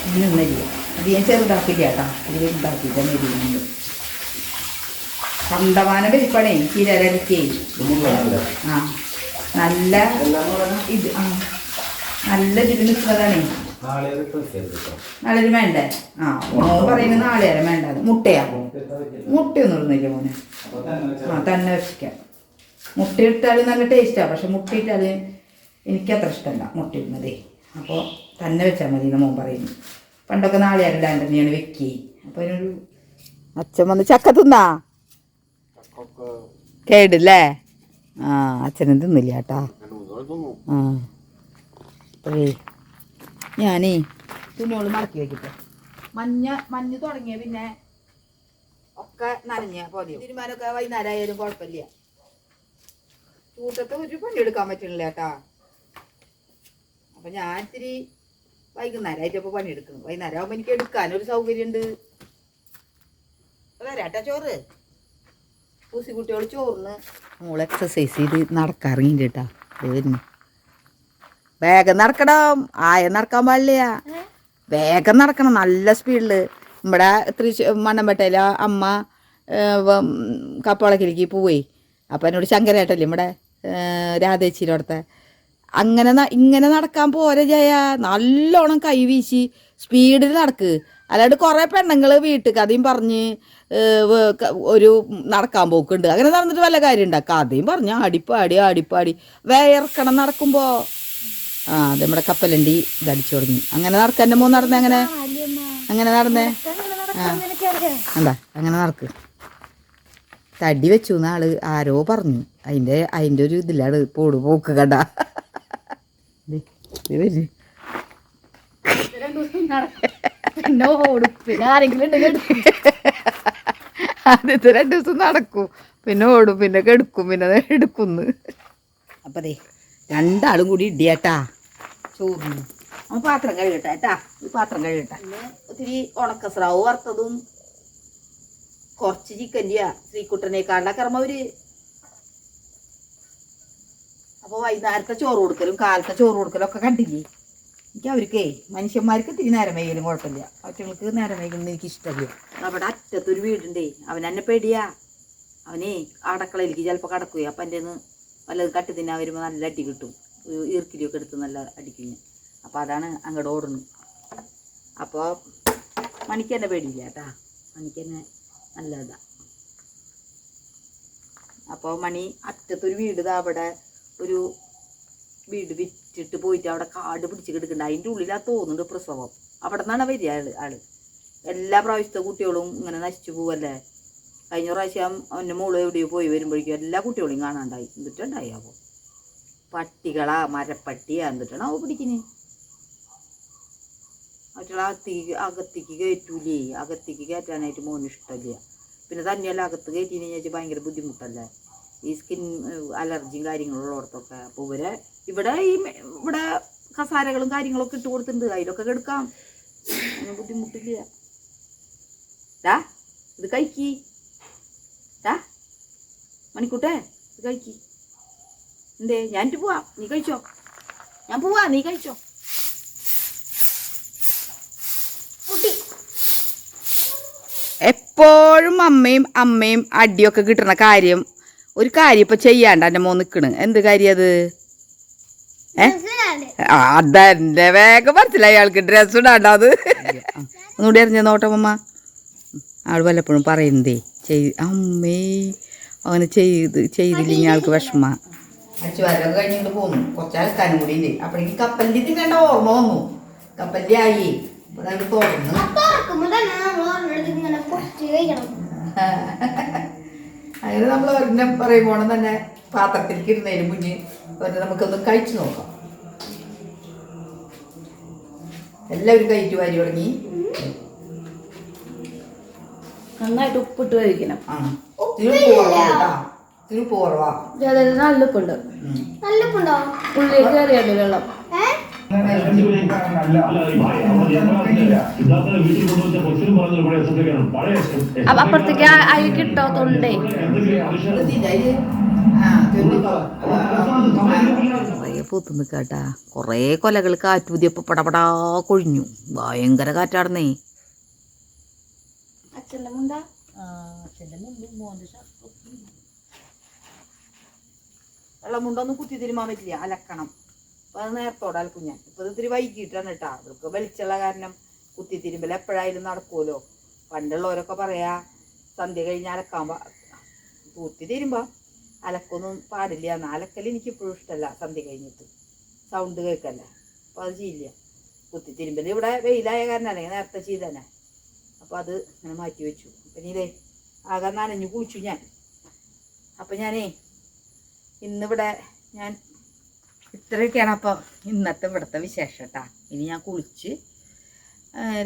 S2: ഇങ്ങനെ ഒന്നരിയാം. അത് ഞാൻ ചെറുതാക്കില്ല കേട്ടോ. ഇത് വലുതാക്കിയിട്ട് തന്നെ എരിയുന്നുണ്ട്. കണ്ടമാനം വലിപ്പണേ ചീരരടിക്കേ. ആ നല്ല ഇത് നല്ല ഇതിൽ നിൽക്കുന്നതാണേ. നാളെ വേണ്ടേ? ആ പറയുന്നത് നാളെയല്ല വേണ്ടത്. മുട്ടയാകും. മുട്ടയൊന്നും ഇടുന്നില്ല മോനെ. ആ തന്നെ വെച്ചിക്കാം. മുട്ട ഇട്ടാൽ നല്ല ടേസ്റ്റാണ്. പക്ഷെ മുട്ട ഇട്ടാൽ എനിക്കത്ര ഇഷ്ടമല്ല മുട്ട ഇടുന്നതേ. അപ്പോൾ തന്നെ വെച്ചാൽ മതി എന്ന് മോൻ പറയുന്നു. പണ്ടൊക്കെ നാളെയല്ലാണ്ട് തന്നെയാണ് വെക്കേ. അപ്പോൾ അതിനൊരു അച്ഛൻ വന്ന് ചക്ക തിന്നാ കേടില്ലേ? ആ അച്ഛനും തിന്നില്ല കേട്ടാ. ആ അപ്പോഴേ ഞാനേ തുണിയോട് മടക്കി വെക്കട്ടെ. മഞ്ഞ് തുടങ്ങിയ പിന്നെ ഒക്കെ നനഞ്ഞ പോലെ തീരുമാനമൊക്കെ വൈകുന്നേരം ആയാലും കുഴപ്പമില്ല. ചൂട്ടത്ത് ഒരു പണിയെടുക്കാൻ പറ്റണില്ല കേട്ടാ. അപ്പം ഞാൻ ഇത്തിരി വൈകുന്നേരമായിട്ടപ്പോൾ പണിയെടുക്കണം. വൈകുന്നേരം ആകുമ്പോൾ എനിക്ക് എടുക്കാനൊരു സൗകര്യമുണ്ട്. വരാട്ടാ ചോറ്. പൂസിക്കുട്ടിയോട് ചോറിന് മോൾ എക്സസൈസ് ചെയ്ത് നടക്കാറിങ്ങിണ്ട് കേട്ടാ. വരുന്നു. വേഗം നടക്കണം. നടക്കാൻ പാടില്ല. വേഗം നടക്കണം നല്ല സ്പീഡിൽ. നമ്മുടെ മണ്ണമ്പേട്ടയിലെ അമ്മ കപ്പളക്കിലേക്ക് പോവേ. അപ്പം എന്നോട് ശങ്കരേട്ടല്ലേ നമ്മുടെ രാധേച്ചിയുടെ അടുത്ത് ഇങ്ങനെ നടക്കാൻ പോരെ ജയ. നല്ലോണം കൈ വീശി സ്പീഡിൽ നടക്ക്. അല്ലാണ്ട് കുറേ പെണ്ണുങ്ങൾ വീട്ടിൽ കഥയും പറഞ്ഞ് ഒരു നടക്കാൻ പോക്കുണ്ട്. അങ്ങനെ നടന്നിട്ട് വല്ല കാര്യം ഉണ്ടാക്കുക. കഥയും പറഞ്ഞ് ആടിപ്പാടി വേർക്കണം നടക്കുമ്പോൾ. ആ അത് നമ്മുടെ കപ്പലണ്ടി ഇതടിച്ചു തുടങ്ങി. അങ്ങനെ നടക്കാൻ എൻ്റെ മോൻ നടന്നേ. അങ്ങനെ നടന്നേ. ആ എന്താ അങ്ങനെ നടക്ക്. തടി വെച്ചു നാള് ആരോ പറഞ്ഞു. അതിൻ്റെ ഒരു ഇതിലാണ് പോക്ക് കണ്ട. ആദ്യത്തെ 2 ദിവസം നടക്കും, പിന്നെ ഓടും, പിന്നെ കെടുക്കും, പിന്നെ എടുക്കുന്നു. അപ്പം അതെ 2 ആളും കൂടി ഇടിയാട്ടാ ചോറിന്. അവൻ പാത്രം കഴുകട്ടെ ഏട്ടാ. ഈ പാത്രം കഴുകട്ടെ. ഒത്തിരി ഉണക്കസ്രാവ് വറുത്തതും കുറച്ച് ചിക്കൻ്റെയാ ശ്രീക്കുട്ടനേക്കാളുടെ കർമ്മവര്. അപ്പോൾ വൈകുന്നേരത്തെ ചോറ് കൊടുക്കലും കാലത്തെ ചോറ് കൊടുക്കലും ഒക്കെ കണ്ടില്ലേ. എനിക്ക് അവർക്കേ മനുഷ്യന്മാർക്ക് ഇത്തിരി നേരം വൈകലും കുഴപ്പമില്ല. അവറ്റങ്ങൾക്ക് നേരം വൈകുന്നത് എനിക്ക് ഇഷ്ടമല്ല. അവിടെ അറ്റത്തൊരു വീടുണ്ടേ. അവനെന്നെ പേടിയാ. അവനേ അടക്കളയിലേക്ക് ചിലപ്പോൾ കടക്കുകയും അപ്പം എൻ്റെ വല്ലത് കട്ടി തിന്നാൻ വരുമ്പോൾ നല്ല അടി കിട്ടും. ഈർക്കിലിയൊക്കെ എടുത്ത് നല്ല അടിക്കും ഞാൻ. അപ്പോൾ അതാണ് അങ്ങോട്ട് ഓടുന്നത്. അപ്പോൾ മണിക്ക് തന്നെ പേടിയില്ല കേട്ടാ, മണിക്ക് തന്നെ നല്ല ഇതാ. അപ്പോൾ മണി അറ്റത്തൊരു വീട് ഇതാ, അവിടെ ഒരു വീട് വിറ്റിട്ട് പോയിട്ട് അവിടെ കാട് പിടിച്ച് കിടക്കുന്നുണ്ട്. അതിൻ്റെ ഉള്ളിലാ തോന്നുന്നുണ്ട് പ്രസവം. അവിടെ നിന്നാണ് വരിക ആള്. എല്ലാ പ്രാവശ്യത്തെ കുട്ടികളും ഇങ്ങനെ നശിച്ചു പോവല്ലേ. കഴിഞ്ഞ പ്രാവശ്യം അവൻ്റെ മോള് എവിടെയോ പോയി വരുമ്പോഴേക്കും എല്ലാ കുട്ടികളെയും കാണാണ്ടായി. എന്നിട്ടുണ്ടായി അപ്പോൾ പട്ടികളാ മരപ്പട്ടിയാ എന്നിട്ടാണ് അവ പിടിക്കുന്നത്. മറ്റുള്ള അകത്തേക്ക് കയറ്റൂലേ, അകത്തേക്ക് കയറ്റാനായിട്ട് മോന് ഇഷ്ടമില്ല. പിന്നെ തന്നെയല്ല അകത്ത് കയറ്റിന്ന് വെച്ചാൽ ഭയങ്കര ബുദ്ധിമുട്ടല്ലേ, ഈ സ്കിൻ അലർജിയും കാര്യങ്ങളുള്ളടത്തൊക്കെ. അപ്പോൾ ഇവിടെ കസാരകളും കാര്യങ്ങളൊക്കെ ഇട്ട് കൊടുത്തിട്ടുണ്ട്, അതിലൊക്കെ കിടക്കാം, ഒന്നും ബുദ്ധിമുട്ടില്ല. ഇത് കഴിക്കി മണിക്കൂട്ടെ, ഇത് കഴിക്കി. എന്തേ ഞാനിട്ട് പോവാ, നീ കഴിച്ചോ, ഞാൻ പോവാ നീ കഴിച്ചോ. എപ്പോഴും അമ്മയും അടിയൊക്കെ കിട്ടുന്ന കാര്യം ഒരു കാര്യം ഇപ്പൊ ചെയ്യാണ്ട് എൻ്റെ മോൻ നിൽക്കണ്. എന്ത് കാര്യം അത്? അതെന്റെ വേഗം മനസ്സിലായി അയാൾക്ക്. ഡ്രസ് ഇടാണ്ട അത് ഒന്നുകൂടി അറിഞ്ഞ നോട്ടമ്മ. ആൾ വല്ലപ്പോഴും പറയുന്നതേ അമ്മേ അങ്ങനെ ചെയ്തില്ലെങ്കിൽ ആൾക്ക് വിഷമ. അടിച്ചു വരലൊക്കെ കഴിഞ്ഞിട്ട് പോന്നു, കുറച്ച് ആൾക്കാരും കൂടി ഉണ്ട്. അപ്പോഴേക്ക് കപ്പലിൻ്റെ തിന്നേണ്ട ഓർമ്മ വന്നു. കപ്പലിൻ്റെ ആയി തുറന്നു. അങ്ങനെ നമ്മൾ ഒരെണ്ണം പറയുമ്പോൾ തന്നെ പാത്രത്തിലേക്ക് ഇരുന്നതിന് മുന്നേ ഒരെണ്ണം നമുക്കൊന്ന് കഴിച്ചു നോക്കാം. എല്ലാവരും കഴിച്ചു വാരി തുടങ്ങി.
S3: നന്നായിട്ട് ഉപ്പിട്ട് കഴിക്കണം.
S2: പോറവാ
S3: നല്ല ഉപ്പുണ്ട്, ഉള്ളിലേക്ക് കയറിയല്ലോ വെള്ളം. അപ്പുറത്തേക്ക് അരി കിട്ടോ തൊണ്ടേ.
S2: കുറേ പൂത്ത് നിൽക്കാട്ടാ, കുറേ കൊലകൾ കാറ്റൂതിയപ്പോൾ പടപടാ കൊഴിഞ്ഞു. ഭയങ്കര കാറ്റാടുന്നേ.
S3: അച്ഛൻ്റെ മുണ്ട
S2: വെള്ളമുണ്ടൊന്നും കുത്തി തിരുമാൻ പറ്റില്ല, അലക്കണം. അപ്പോൾ അത് നേരത്തോടെ അലക്കും ഞാൻ. ഇപ്പോൾ ഇത് ഇത്തിരി വൈകിട്ടാണ് കേട്ടാ, അവർക്ക് വെളിച്ചുള്ള കാരണം കുത്തി തിരുമ്പൽ എപ്പോഴായാലും നടക്കുമല്ലോ. പണ്ടുള്ളവരൊക്കെ പറയാ സന്ധ്യ കഴിഞ്ഞ് അലക്കാൻ തൂത്തി തിരുമ്പോൾ അലക്കൊന്നും പാടില്ല എന്ന്. അലക്കൽ എനിക്ക് ഇപ്പോഴും ഇഷ്ടമല്ല, സന്ധ്യ കഴിഞ്ഞിട്ട് സൗണ്ട് കേൾക്കല്ല. അപ്പോൾ അത് ചെയ്യില്ല. കുത്തി തിരുമ്പൽ ഇവിടെ വെയിലായ കാരണം അല്ലെങ്കിൽ നേരത്തെ ചെയ്തന്നെ. അപ്പോൾ അത് ഇങ്ങനെ മാറ്റി വെച്ചു. പിന്നെ ഇതേ ആകെ നനഞ്ഞു കുളിച്ചു ഞാൻ. അപ്പം ഞാനേ ഇന്നിവിടെ ഞാൻ ഇത്രയൊക്കെയാണ് അപ്പോൾ ഇന്നത്തെ ഇവിടുത്തെ വിശേഷം കേട്ടാ. ഇനി ഞാൻ കുളിച്ച്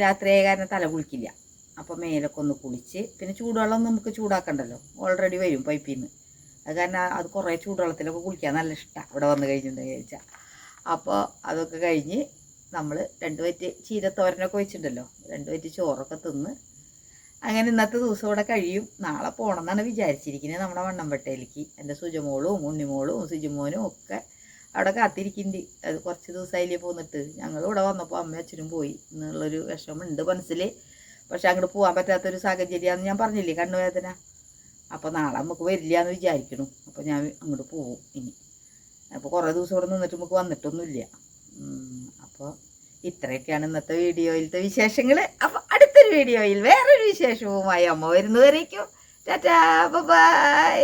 S2: രാത്രിയായ കാരണം തല കുളിക്കില്ല. അപ്പോൾ മേലൊക്കെ ഒന്ന് കുളിച്ച്, പിന്നെ ചൂടുവെള്ളം നമുക്ക് ചൂടാക്കണ്ടല്ലോ, ഓൾറെഡി വരും പൈപ്പിൽ നിന്ന്. അത് കാരണം അത് കുറേ ചൂടുവെള്ളത്തിലൊക്കെ കുളിക്കാൻ നല്ല ഇഷ്ടമാണ് ഇവിടെ വന്ന് കഴിഞ്ഞിട്ടുണ്ടെങ്കിൽ ചോദിച്ചാൽ. അപ്പോൾ അതൊക്കെ കഴിഞ്ഞ് നമ്മൾ 2 വറ്റ് ചീരത്തോരനൊക്കെ വെച്ചിട്ടുണ്ടല്ലോ, 2 വറ്റ് ചോറൊക്കെ തിന്ന് അങ്ങനെ ഇന്നത്തെ ദിവസം ഇവിടെ കഴിയും. നാളെ പോകണം എന്നാണ് വിചാരിച്ചിരിക്കുന്നത് നമ്മുടെ വണ്ണംപെട്ടയിലേക്ക്. എൻ്റെ സുജമോളും ഉണ്ണിമോളും സുജിമോനും ഒക്കെ അവിടെ കാത്തിരിക്കുന്നുണ്ട്. അത് കുറച്ച് ദിവസമായില്ലേ പോന്നിട്ട്. ഞങ്ങൾ ഇവിടെ വന്നപ്പോൾ അമ്മയും അച്ഛനും പോയി എന്നുള്ളൊരു വിഷമമുണ്ട് മനസ്സിൽ. പക്ഷെ അങ്ങോട്ട് പോകാൻ പറ്റാത്തൊരു സാഹചര്യമാണെന്ന് ഞാൻ പറഞ്ഞില്ലേ, കണ്ണുവേദന. അപ്പോൾ നാളെ നമുക്ക് വരില്ല എന്ന് വിചാരിക്കണം. അപ്പോൾ ഞാൻ അങ്ങോട്ട് പോകും ഇനി. അപ്പോൾ കുറേ ദിവസം ഇവിടെ നിന്നിട്ട് നമുക്ക് വന്നിട്ടൊന്നുമില്ല. അപ്പോൾ ഇത്രയൊക്കെയാണ് ഇന്നത്തെ വീഡിയോയിലത്തെ വിശേഷങ്ങൾ. അപ്പോൾ അടുത്തൊരു വീഡിയോയിൽ വേറൊരു വിശേഷവുമായി അമ്മ വരുന്നവരേക്കും ടാറ്റാ ബൈ.